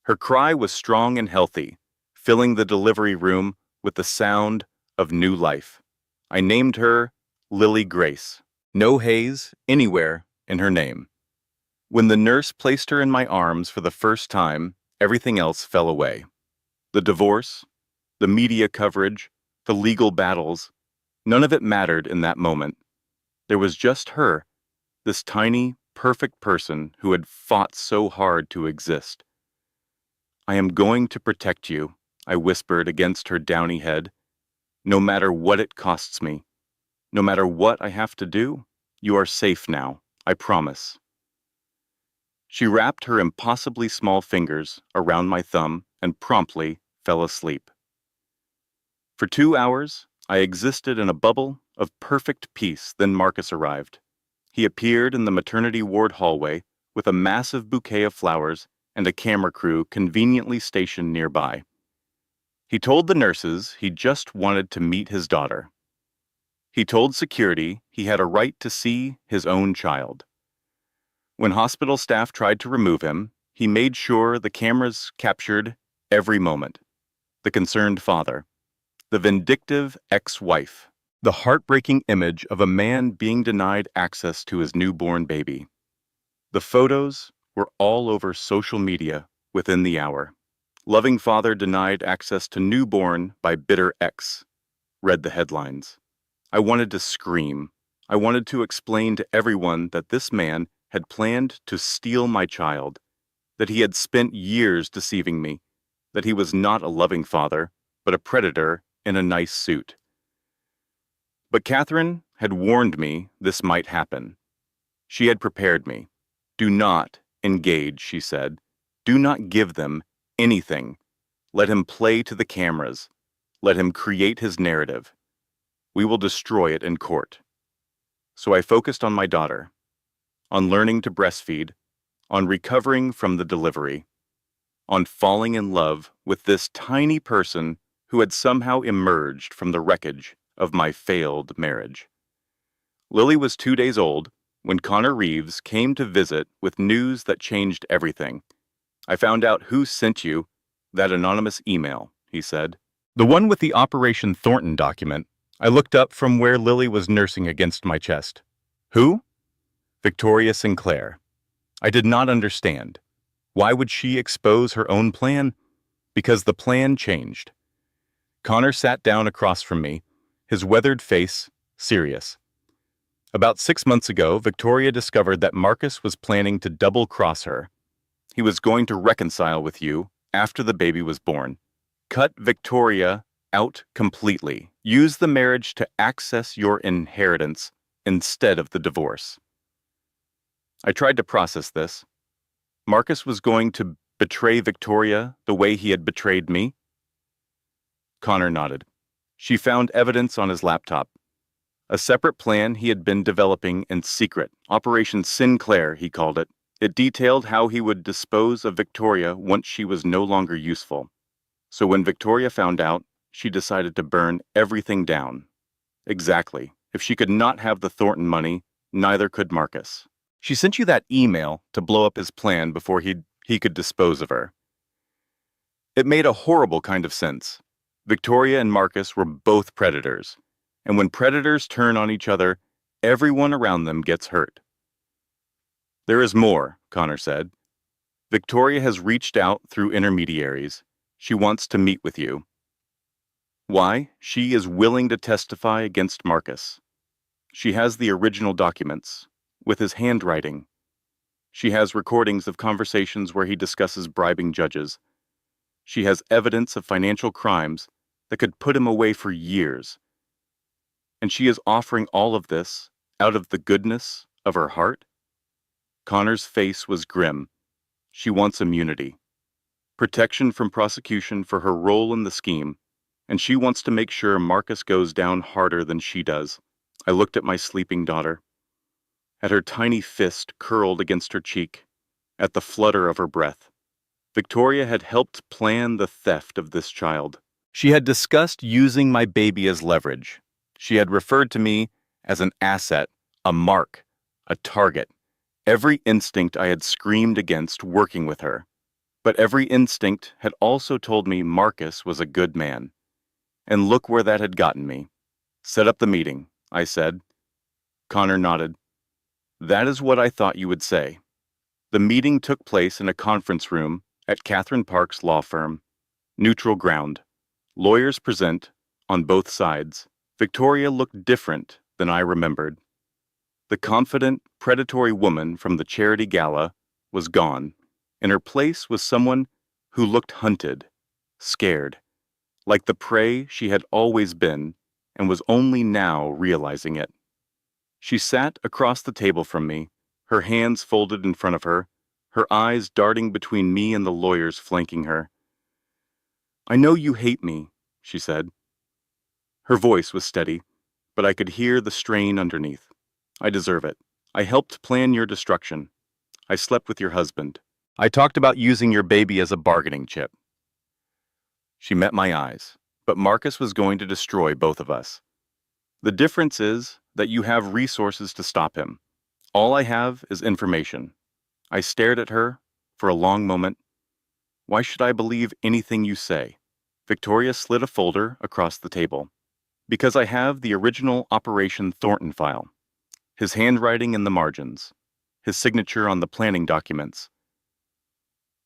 Her cry was strong and healthy, filling the delivery room with the sound of new life. I named her Lily Grace. No haze anywhere in her name. When the nurse placed her in my arms for the first time, everything else fell away. The divorce, the media coverage, the legal battles, none of it mattered in that moment. There was just her, this tiny, perfect person who had fought so hard to exist. "I am going to protect you," I whispered against her downy head. "No matter what it costs me, no matter what I have to do, you are safe now, I promise." She wrapped her impossibly small fingers around my thumb and promptly fell asleep. For 2 hours, I existed in a bubble of perfect peace. Then Marcus arrived. He appeared in the maternity ward hallway with a massive bouquet of flowers and a camera crew conveniently stationed nearby. He told the nurses he just wanted to meet his daughter. He told security he had a right to see his own child. When hospital staff tried to remove him, he made sure the cameras captured every moment. The concerned father, the vindictive ex-wife, the heartbreaking image of a man being denied access to his newborn baby. The photos were all over social media within the hour. "Loving father denied access to newborn by bitter ex," read the headlines. I wanted to scream. I wanted to explain to everyone that this man had planned to steal my child, that he had spent years deceiving me, that he was not a loving father, but a predator in a nice suit. But Catherine had warned me this might happen. She had prepared me. "Do not engage," she said. "Do not give them anything. Let him play to the cameras. Let him create his narrative. We will destroy it in court." So I focused on my daughter, on learning to breastfeed, on recovering from the delivery, on falling in love with this tiny person who had somehow emerged from the wreckage of my failed marriage. Lily was 2 days old when Connor Reeves came to visit with news that changed everything. "I found out who sent you that anonymous email," he said. "The one with the Operation Thornton document." I looked up from where Lily was nursing against my chest. "Who?" "Victoria Sinclair." I did not understand. Why would she expose her own plan? Because the plan changed. Connor sat down across from me, his weathered face serious. "About 6 months ago, Victoria discovered that Marcus was planning to double-cross her. He was going to reconcile with you after the baby was born. Cut Victoria out completely. Use the marriage to access your inheritance instead of the divorce." I tried to process this. Marcus was going to betray Victoria the way he had betrayed me? Connor nodded. She found evidence on his laptop. A separate plan he had been developing in secret. Operation Sinclair, he called it. It detailed how he would dispose of Victoria once she was no longer useful. So when Victoria found out, she decided to burn everything down. Exactly. If she could not have the Thornton money, neither could Marcus. She sent you that email to blow up his plan before he could dispose of her. It made a horrible kind of sense. Victoria and Marcus were both predators, and when predators turn on each other, everyone around them gets hurt. "There is more," Connor said. Victoria has reached out through intermediaries. She wants to meet with you. Why? She is willing to testify against Marcus. She has the original documents, with his handwriting. She has recordings of conversations where he discusses bribing judges. She has evidence of financial crimes that could put him away for years. And she is offering all of this out of the goodness of her heart? Connor's face was grim. She wants immunity, protection from prosecution for her role in the scheme, and she wants to make sure Marcus goes down harder than she does. I looked at my sleeping daughter, at her tiny fist curled against her cheek, at the flutter of her breath. Victoria had helped plan the theft of this child. She had discussed using my baby as leverage. She had referred to me as an asset, a mark, a target. Every instinct I had screamed against working with her. But every instinct had also told me Marcus was a good man. And look where that had gotten me. Set up the meeting, I said. Connor nodded. That is what I thought you would say. The meeting took place in a conference room at Catherine Park's law firm. Neutral ground. Lawyers present on both sides. Victoria looked different than I remembered. The confident, predatory woman from the charity gala was gone. In her place was someone who looked hunted, scared, like the prey she had always been and was only now realizing it. She sat across the table from me, her hands folded in front of her, her eyes darting between me and the lawyers flanking her. I know you hate me, she said. Her voice was steady, but I could hear the strain underneath. I deserve it. I helped plan your destruction. I slept with your husband. I talked about using your baby as a bargaining chip. She met my eyes, but Marcus was going to destroy both of us. The difference is that you have resources to stop him. All I have is information. I stared at her for a long moment. Why should I believe anything you say? Victoria slid a folder across the table. Because I have the original Operation Thornton file. His handwriting in the margins. His signature on the planning documents.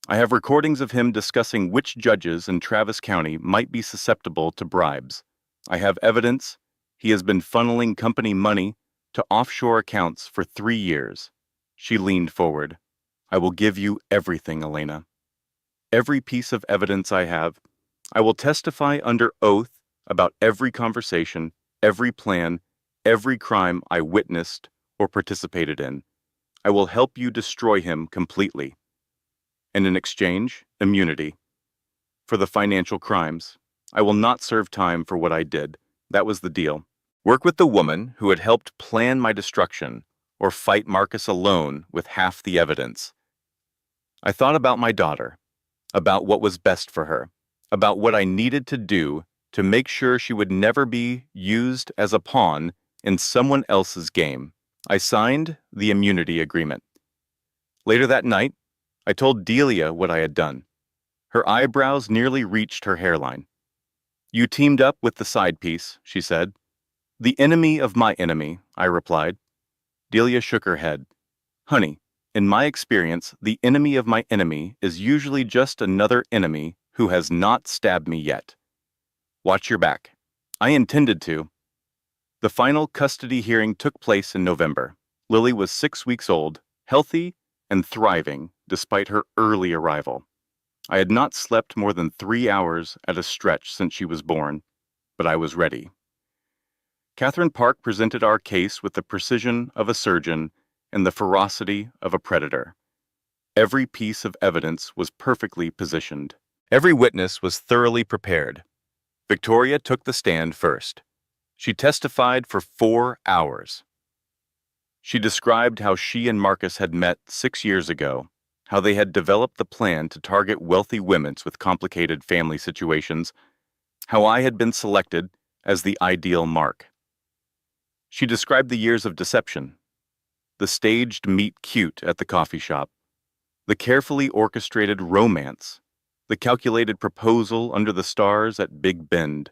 I have recordings of him discussing which judges in Travis County might be susceptible to bribes. I have evidence he has been funneling company money to offshore accounts for 3 years. She leaned forward. I will give you everything, Elena. Every piece of evidence I have. I will testify under oath about every conversation, every plan, every crime I witnessed or participated in. I will help you destroy him completely. And in exchange, immunity. For the financial crimes, I will not serve time for what I did. That was the deal. Work with the woman who had helped plan my destruction, or fight Marcus alone with half the evidence. I thought about my daughter, about what was best for her, about what I needed to do to make sure she would never be used as a pawn in someone else's game. I signed the immunity agreement. Later that night, I told Delia what I had done. Her eyebrows nearly reached her hairline. You teamed up with the side piece, she said. The enemy of my enemy, I replied. Delia shook her head. Honey, in my experience, the enemy of my enemy is usually just another enemy who has not stabbed me yet. Watch your back. I intended to. The final custody hearing took place in November. Lily was 6 weeks old, healthy and thriving despite her early arrival. I had not slept more than 3 hours at a stretch since she was born, but I was ready. Catherine Park presented our case with the precision of a surgeon and the ferocity of a predator. Every piece of evidence was perfectly positioned. Every witness was thoroughly prepared. Victoria took the stand first. She testified for 4 hours. She described how she and Marcus had met 6 years ago, how they had developed the plan to target wealthy women with complicated family situations, how I had been selected as the ideal mark. She described the years of deception, the staged meet cute at the coffee shop, the carefully orchestrated romance, the calculated proposal under the stars at Big Bend.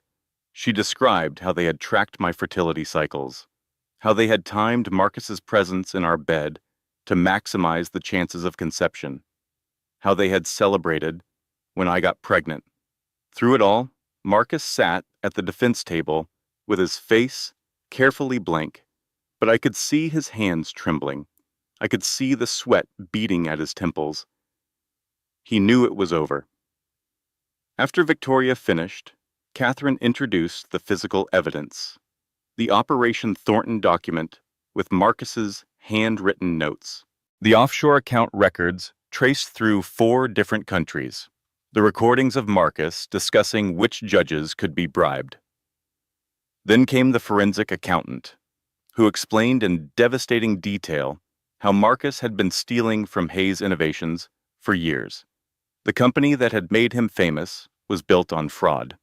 She described how they had tracked my fertility cycles, how they had timed Marcus's presence in our bed to maximize the chances of conception, how they had celebrated when I got pregnant. Through it all, Marcus sat at the defense table with his face carefully blank, but I could see his hands trembling. I could see the sweat beating at his temples. He knew it was over. After Victoria finished, Catherine introduced the physical evidence, the Operation Thornton document with Marcus's handwritten notes, the offshore account records traced through 4 different countries, the recordings of Marcus discussing which judges could be bribed. Then came the forensic accountant, who explained in devastating detail how Marcus had been stealing from Hayes Innovations for years. The company that had made him famous was built on fraud.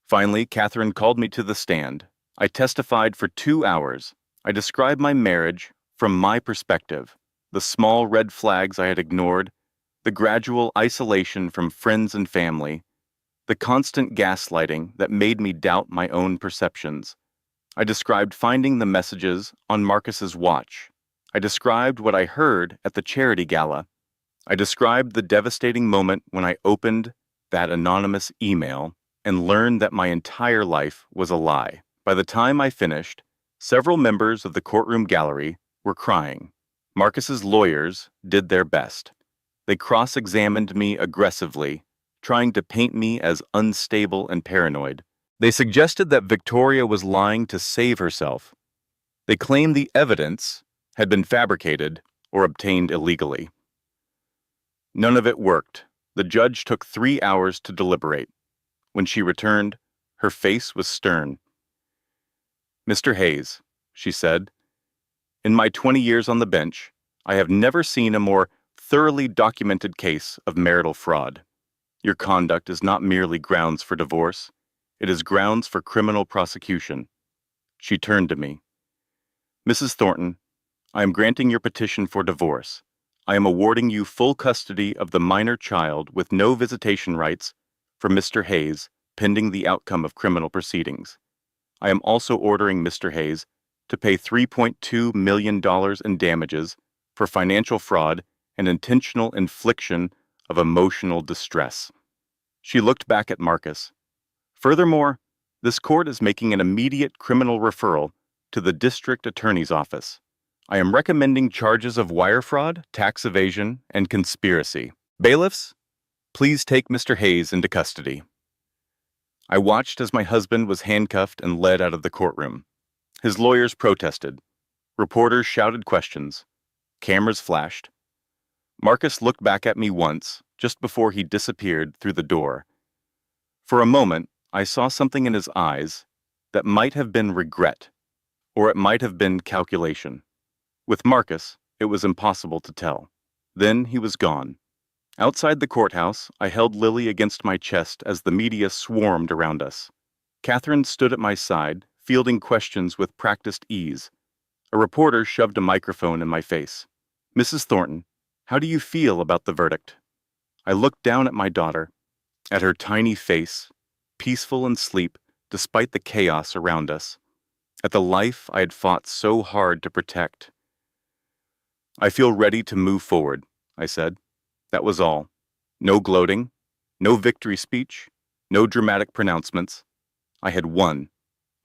Finally, Catherine called me to the stand. I testified for 2 hours. I described my marriage from my perspective, the small red flags I had ignored, the gradual isolation from friends and family, the constant gaslighting that made me doubt my own perceptions. I described finding the messages on Marcus's watch. I described what I heard at the charity gala. I described the devastating moment when I opened that anonymous email and learned that my entire life was a lie. By the time I finished, several members of the courtroom gallery were crying. Marcus's lawyers did their best. They cross-examined me aggressively, trying to paint me as unstable and paranoid. They suggested that Victoria was lying to save herself. They claimed the evidence had been fabricated or obtained illegally. None of it worked. The judge took 3 hours to deliberate. When she returned, her face was stern. "Mr. Hayes," she said, "in my 20 years on the bench, I have never seen a more thoroughly documented case of marital fraud. Your conduct is not merely grounds for divorce, it is grounds for criminal prosecution." She turned to me. "Mrs. Thornton, I am granting your petition for divorce. I am awarding you full custody of the minor child with no visitation rights for Mr. Hayes pending the outcome of criminal proceedings. I am also ordering Mr. Hayes to pay $3.2 million in damages for financial fraud and intentional infliction of emotional distress." She looked back at Marcus. "Furthermore, this court is making an immediate criminal referral to the district attorney's office. I am recommending charges of wire fraud, tax evasion, and conspiracy. Bailiffs, please take Mr. Hayes into custody." I watched as my husband was handcuffed and led out of the courtroom. His lawyers protested. Reporters shouted questions. Cameras flashed. Marcus looked back at me once, just before he disappeared through the door. For a moment, I saw something in his eyes that might have been regret, or it might have been calculation. With Marcus, it was impossible to tell. Then he was gone. Outside the courthouse, I held Lily against my chest as the media swarmed around us. Catherine stood at my side, fielding questions with practiced ease. A reporter shoved a microphone in my face. "Mrs. Thornton, how do you feel about the verdict?" I looked down at my daughter, at her tiny face, peaceful in sleep despite the chaos around us, at the life I had fought so hard to protect. "I feel ready to move forward," I said. That was all. No gloating, no victory speech, no dramatic pronouncements. I had won.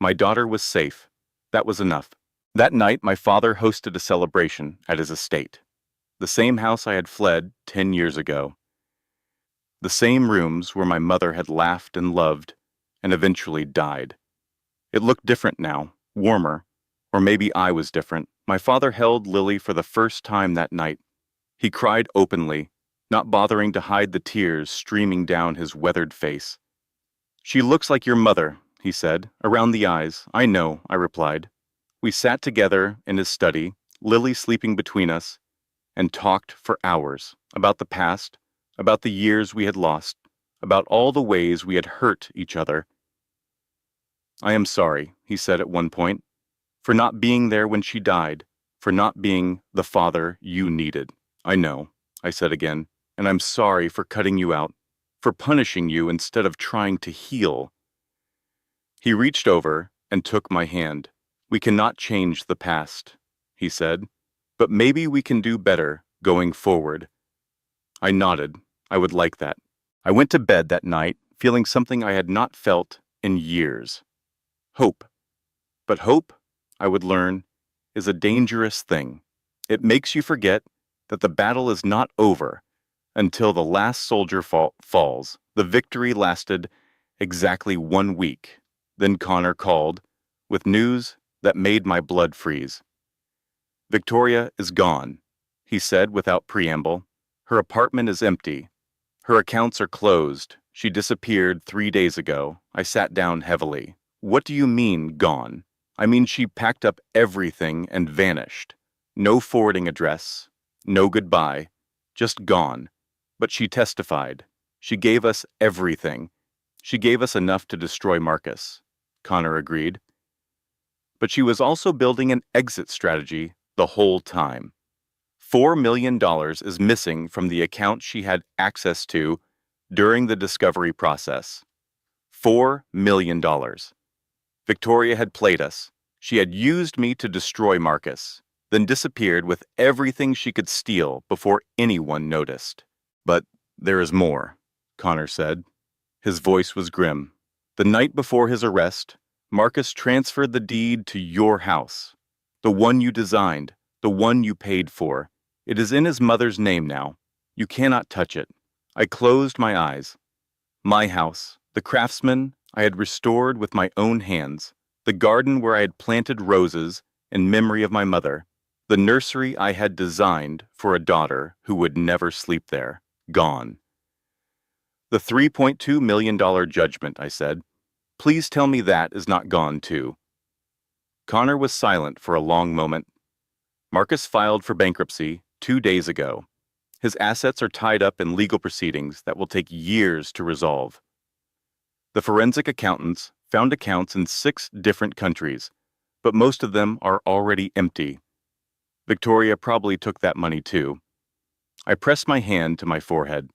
My daughter was safe. That was enough. That night, my father hosted a celebration at his estate. The same house I had fled 10 years ago. The same rooms where my mother had laughed and loved and eventually died. It looked different now, warmer, or maybe I was different. My father held Lily for the first time that night. He cried openly, not bothering to hide the tears streaming down his weathered face. "She looks like your mother," he said, "around the eyes." "I know," I replied. We sat together in his study, Lily sleeping between us, and talked for hours about the past, about the years we had lost, about all the ways we had hurt each other. "I am sorry," he said at one point, "for not being there when she died, for not being the father you needed." "I know," I said again, "and I'm sorry for cutting you out, for punishing you instead of trying to heal." He reached over and took my hand. "We cannot change the past," he said, "but maybe we can do better going forward." I nodded. I would like that. I went to bed that night feeling something I had not felt in years. Hope. But hope, I would learn, is a dangerous thing. It makes you forget that the battle is not over until the last soldier falls. The victory lasted exactly 1 week. Then Connor called with news that made my blood freeze. Victoria is gone, he said without preamble. Her apartment is empty. Her accounts are closed. She disappeared 3 days ago. I sat down heavily. What do you mean, gone? I mean, she packed up everything and vanished. No forwarding address, no goodbye, just gone. But she testified. She gave us everything. She gave us enough to destroy Marcus. Connor agreed. But she was also building an exit strategy the whole time. $4 million is missing from the account she had access to during the discovery process. $4 million. Victoria had played us. She had used me to destroy Marcus, then disappeared with everything she could steal before anyone noticed. But there is more, Connor said. His voice was grim. The night before his arrest, Marcus transferred the deed to your house. The one you designed, the one you paid for. It is in his mother's name now. You cannot touch it. I closed my eyes. My house, the craftsman I had restored with my own hands, the garden where I had planted roses in memory of my mother, the nursery I had designed for a daughter who would never sleep there, gone. The $3.2 million judgment, I said. Please tell me that is not gone too. Connor was silent for a long moment. Marcus filed for bankruptcy 2 days ago. His assets are tied up in legal proceedings that will take years to resolve. The forensic accountants found accounts in 6 different countries, but most of them are already empty. Victoria probably took that money too. I pressed my hand to my forehead.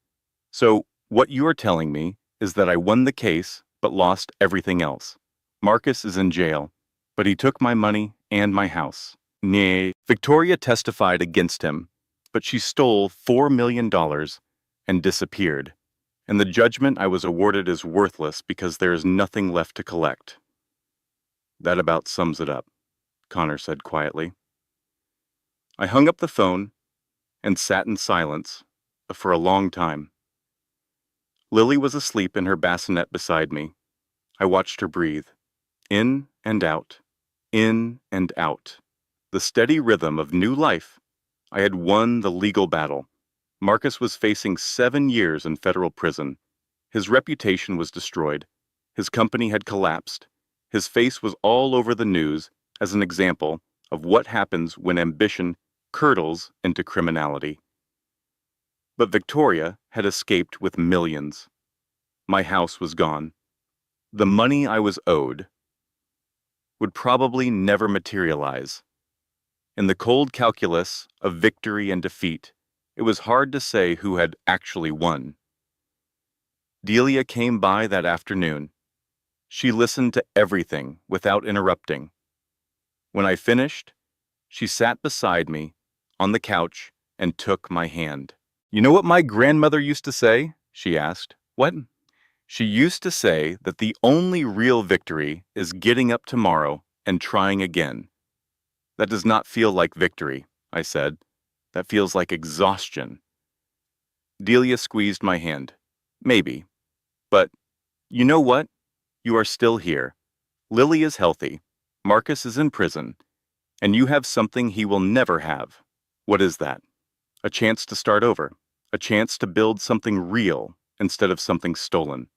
So, what you are telling me is that I won the case but lost everything else. Marcus is in jail, but he took my money and my house. Nay, Victoria testified against him, but she stole $4 million and disappeared. And the judgment I was awarded is worthless because there is nothing left to collect. That about sums it up, Connor said quietly. I hung up the phone and sat in silence for a long time. Lily was asleep in her bassinet beside me. I watched her breathe, in and out, in and out. The steady rhythm of new life. I had won the legal battle. Marcus was facing 7 years in federal prison. His reputation was destroyed. His company had collapsed. His face was all over the news as an example of what happens when ambition curdles into criminality. But Victoria had escaped with millions. My house was gone. The money I was owed would probably never materialize. In the cold calculus of victory and defeat, it was hard to say who had actually won. Delia came by that afternoon. She listened to everything without interrupting. When I finished, she sat beside me on the couch and took my hand. You know what my grandmother used to say? She asked. What? She used to say that the only real victory is getting up tomorrow and trying again. That does not feel like victory, I said. That feels like exhaustion. Delia squeezed my hand. Maybe. But you know what? You are still here. Lily is healthy. Marcus is in prison. And you have something he will never have. What is that? A chance to start over. A chance to build something real instead of something stolen.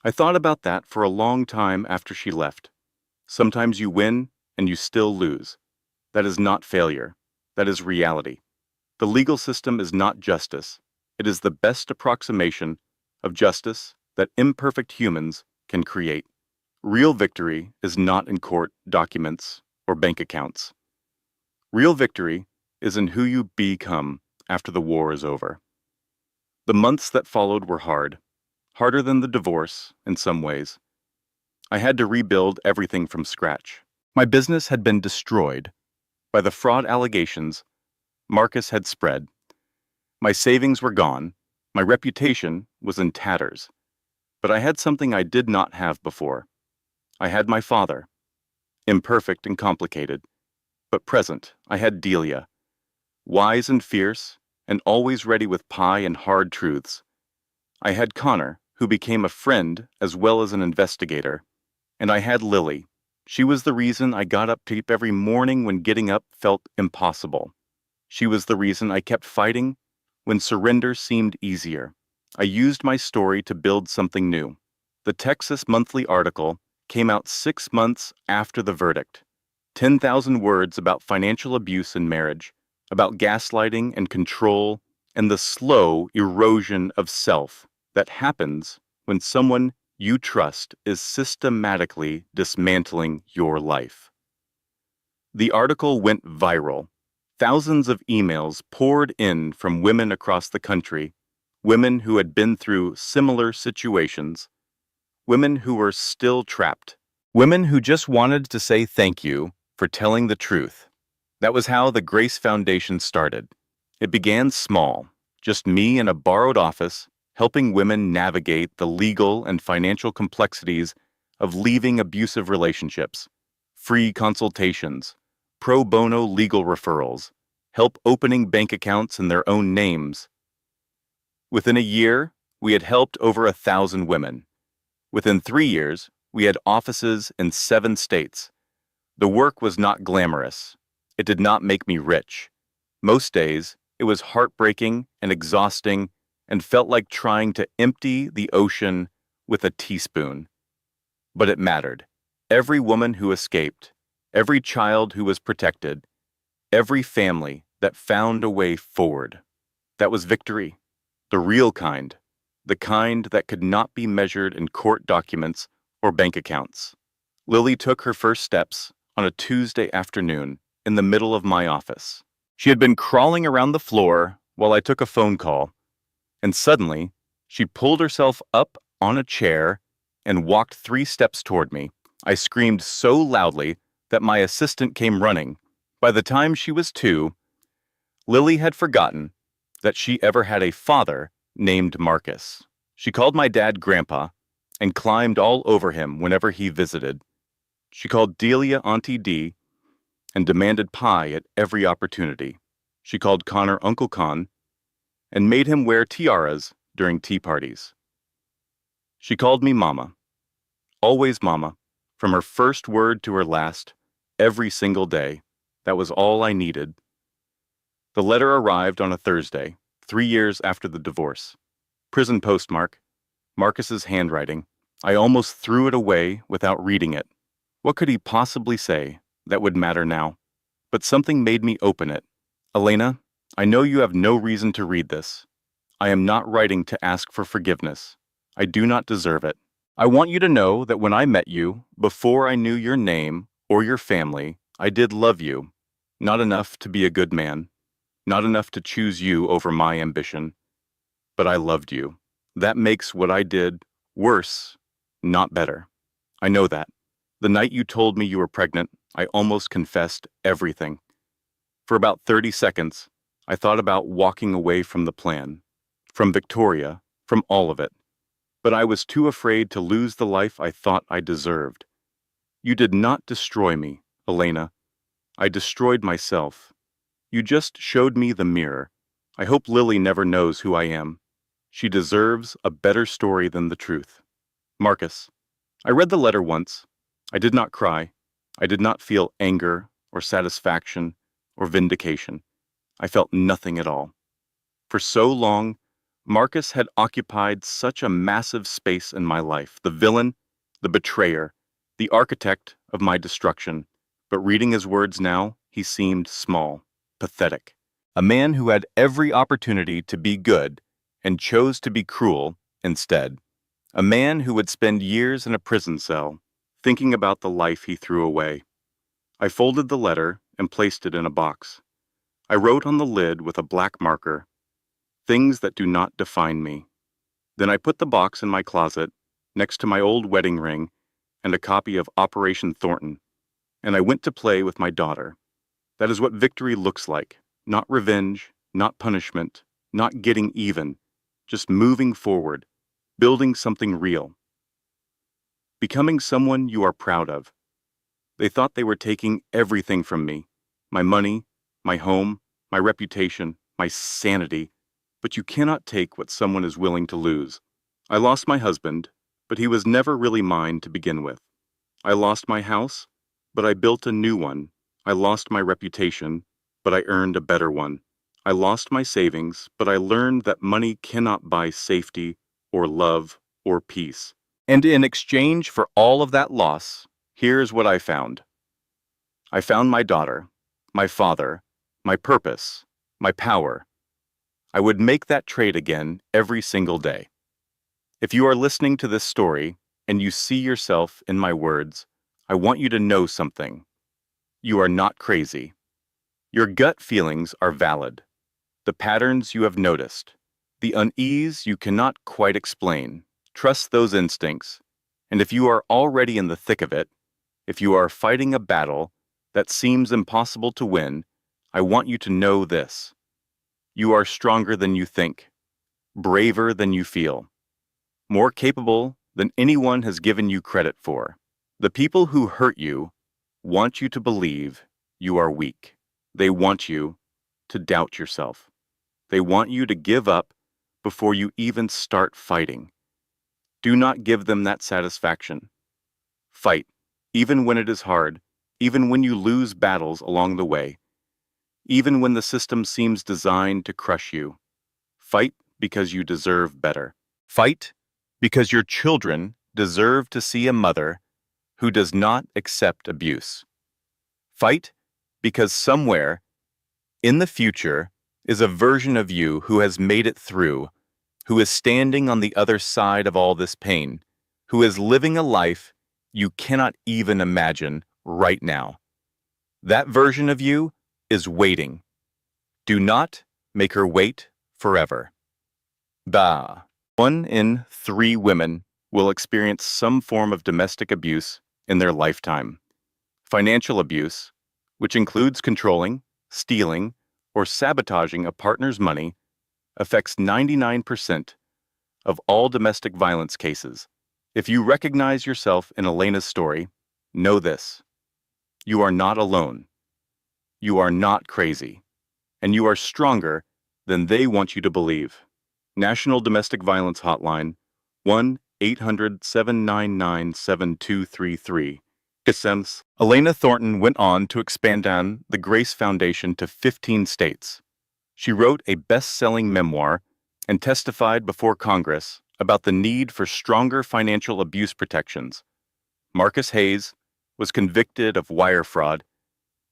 I thought about that for a long time after she left. Sometimes you win and you still lose. That is not failure. That is reality. The legal system is not justice. It is the best approximation of justice that imperfect humans can create. Real victory is not in court documents or bank accounts. Real victory is in who you become after the war is over. The months that followed were hard, harder than the divorce in some ways. I had to rebuild everything from scratch. My business had been destroyed by the fraud allegations Marcus had spread. My savings were gone. My reputation was in tatters, but I had something I did not have before. I had my father, imperfect and complicated, but present. I had Delia, wise and fierce, and always ready with pie and hard truths. I had Connor, who became a friend as well as an investigator. And I had Lily. She was the reason I got up to every morning when getting up felt impossible. She was the reason I kept fighting when surrender seemed easier. I used my story to build something new. The Texas Monthly article came out 6 months after the verdict. 10,000 words about financial abuse in marriage, about gaslighting and control, and the slow erosion of self that happens when someone you trust is systematically dismantling your life. The article went viral. Thousands of emails poured in from women across the country, women who had been through similar situations, women who were still trapped, women who just wanted to say thank you for telling the truth. That was how the Grace Foundation started. It began small, just me in a borrowed office, helping women navigate the legal and financial complexities of leaving abusive relationships, free consultations, pro bono legal referrals, help opening bank accounts in their own names. Within a year, we had helped over 1,000 women. Within 3 years, we had offices in 7 states. The work was not glamorous. It did not make me rich. Most days, it was heartbreaking and exhausting and felt like trying to empty the ocean with a teaspoon. But it mattered. Every woman who escaped, every child who was protected, every family that found a way forward. That was victory. The real kind. The kind that could not be measured in court documents or bank accounts. Lily took her first steps on a Tuesday afternoon in the middle of my office. She had been crawling around the floor while I took a phone call, and suddenly she pulled herself up on a chair and walked 3 steps toward me. I screamed so loudly that my assistant came running. By the time she was 2, Lily had forgotten that she ever had a father named Marcus. She called my dad Grandpa and climbed all over him whenever he visited. She called Delia Auntie D and demanded pie at every opportunity. She called Connor Uncle Con and made him wear tiaras during tea parties. She called me Mama, always Mama, from her first word to her last, every single day. That was all I needed. The letter arrived on a Thursday, 3 years after the divorce. Prison postmark, Marcus's handwriting. I almost threw it away without reading it. What could he possibly say that would matter now? But something made me open it. Elena, I know you have no reason to read this. I am not writing to ask for forgiveness. I do not deserve it. I want you to know that when I met you, before I knew your name or your family, I did love you. Not enough to be a good man. Not enough to choose you over my ambition. But I loved you. That makes what I did worse, not better. I know that. The night you told me you were pregnant, I almost confessed everything. For about 30 seconds, I thought about walking away from the plan, from Victoria, from all of it. But I was too afraid to lose the life I thought I deserved. You did not destroy me, Elena. I destroyed myself. You just showed me the mirror. I hope Lily never knows who I am. She deserves a better story than the truth. Marcus. I read the letter once. I did not cry. I did not feel anger or satisfaction or vindication. I felt nothing at all. For so long, Marcus had occupied such a massive space in my life, the villain, the betrayer, the architect of my destruction. But reading his words now, he seemed small, pathetic. A man who had every opportunity to be good and chose to be cruel instead. A man who would spend years in a prison cell, thinking about the life he threw away. I folded the letter and placed it in a box. I wrote on the lid with a black marker, "Things that do not define me." Then I put the box in my closet, next to my old wedding ring and a copy of Operation Thornton, and I went to play with my daughter. That is what victory looks like. Not revenge, not punishment, not getting even, just moving forward, building something real, becoming someone you are proud of. They thought they were taking everything from me, my money, my home, my reputation, my sanity, but you cannot take what someone is willing to lose. I lost my husband, but he was never really mine to begin with. I lost my house, but I built a new one. I lost my reputation, but I earned a better one. I lost my savings, but I learned that money cannot buy safety or love or peace. And in exchange for all of that loss, here's what I found. I found my daughter, my father, my purpose, my power. I would make that trade again every single day. If you are listening to this story and you see yourself in my words, I want you to know something. You are not crazy. Your gut feelings are valid. The patterns you have noticed, the unease you cannot quite explain. Trust those instincts. And if you are already in the thick of it, if you are fighting a battle that seems impossible to win, I want you to know this. You are stronger than you think, braver than you feel, more capable than anyone has given you credit for. The people who hurt you want you to believe you are weak. They want you to doubt yourself. They want you to give up before you even start fighting. Do not give them that satisfaction. Fight, even when it is hard, even when you lose battles along the way, even when the system seems designed to crush you. Fight because you deserve better. Fight because your children deserve to see a mother who does not accept abuse. Fight because somewhere in the future is a version of you who has made it through, who is standing on the other side of all this pain, who is living a life you cannot even imagine right now. That version of you is waiting. Do not make her wait forever. Bah. 1 in 3 women will experience some form of domestic abuse in their lifetime. Financial abuse, which includes controlling, stealing, or sabotaging a partner's money, affects 99% of all domestic violence cases. If you recognize yourself in Elena's story, know this. You are not alone. You are not crazy. And you are stronger than they want you to believe. National Domestic Violence Hotline, 1-800-799-7233. Elena Thornton went on to expand on the Grace Foundation to 15 states. She wrote a best-selling memoir and testified before Congress about the need for stronger financial abuse protections. Marcus Hayes was convicted of wire fraud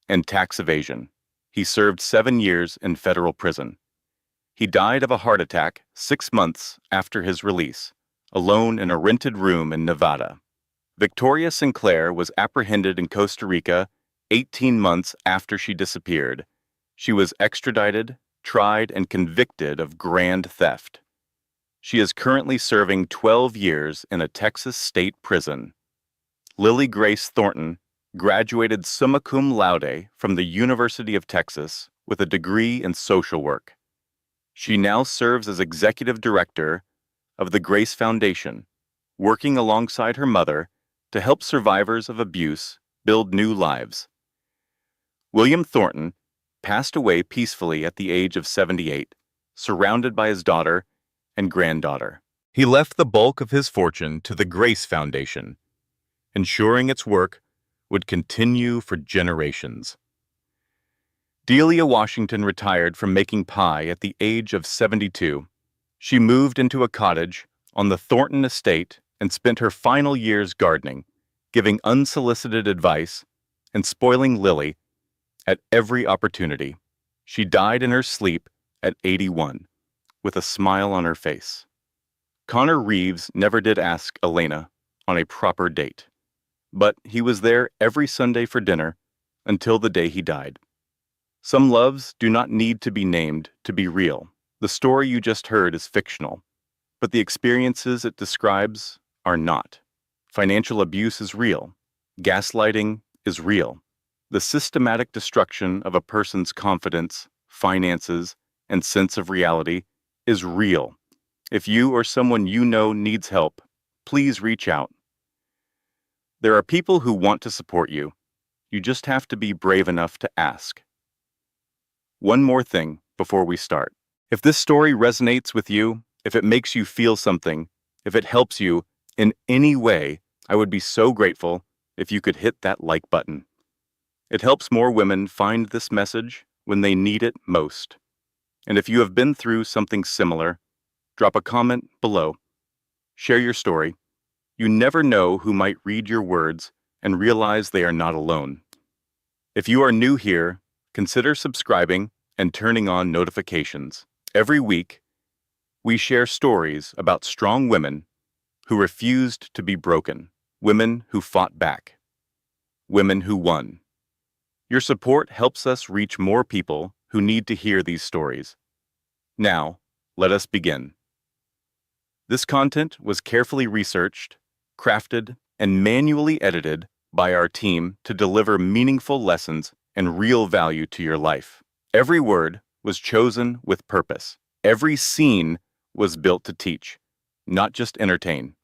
and tax evasion. He served 7 years in federal prison. He died of a heart attack 6 months after his release, alone in a rented room in Nevada. Victoria Sinclair was apprehended in Costa Rica 18 months after she disappeared. She was extradited, tried, and convicted of grand theft. She is currently serving 12 years in a Texas state prison. Lily Grace Thornton graduated summa cum laude from the University of Texas with a degree in social work. She now serves as executive director of the Grace Foundation, working alongside her mother to help survivors of abuse build new lives. William Thornton passed away peacefully at the age of 78, surrounded by his daughter and granddaughter. He left the bulk of his fortune to the Grace Foundation, ensuring its work would continue for generations. Delia Washington retired from making pie at the age of 72. She moved into a cottage on the Thornton estate and spent her final years gardening, giving unsolicited advice and spoiling Lily at every opportunity. She died in her sleep at 81, with a smile on her face. Connor Reeves never did ask Elena on a proper date, but he was there every Sunday for dinner until the day he died. Some loves do not need to be named to be real. The story you just heard is fictional, but the experiences it describes are not. Financial abuse is real. Gaslighting is real. The systematic destruction of a person's confidence, finances, and sense of reality is real. If you or someone you know needs help, please reach out. There are people who want to support you. You just have to be brave enough to ask. One more thing before we start. If this story resonates with you, if it makes you feel something, if it helps you in any way, I would be so grateful if you could hit that like button. It helps more women find this message when they need it most. And if you have been through something similar, drop a comment below. Share your story. You never know who might read your words and realize they are not alone. If you are new here, consider subscribing and turning on notifications. Every week, we share stories about strong women who refused to be broken, women who fought back, women who won. Your support helps us reach more people who need to hear these stories. Now, let us begin. This content was carefully researched, crafted, and manually edited by our team to deliver meaningful lessons and real value to your life. Every word was chosen with purpose. Every scene was built to teach, not just entertain.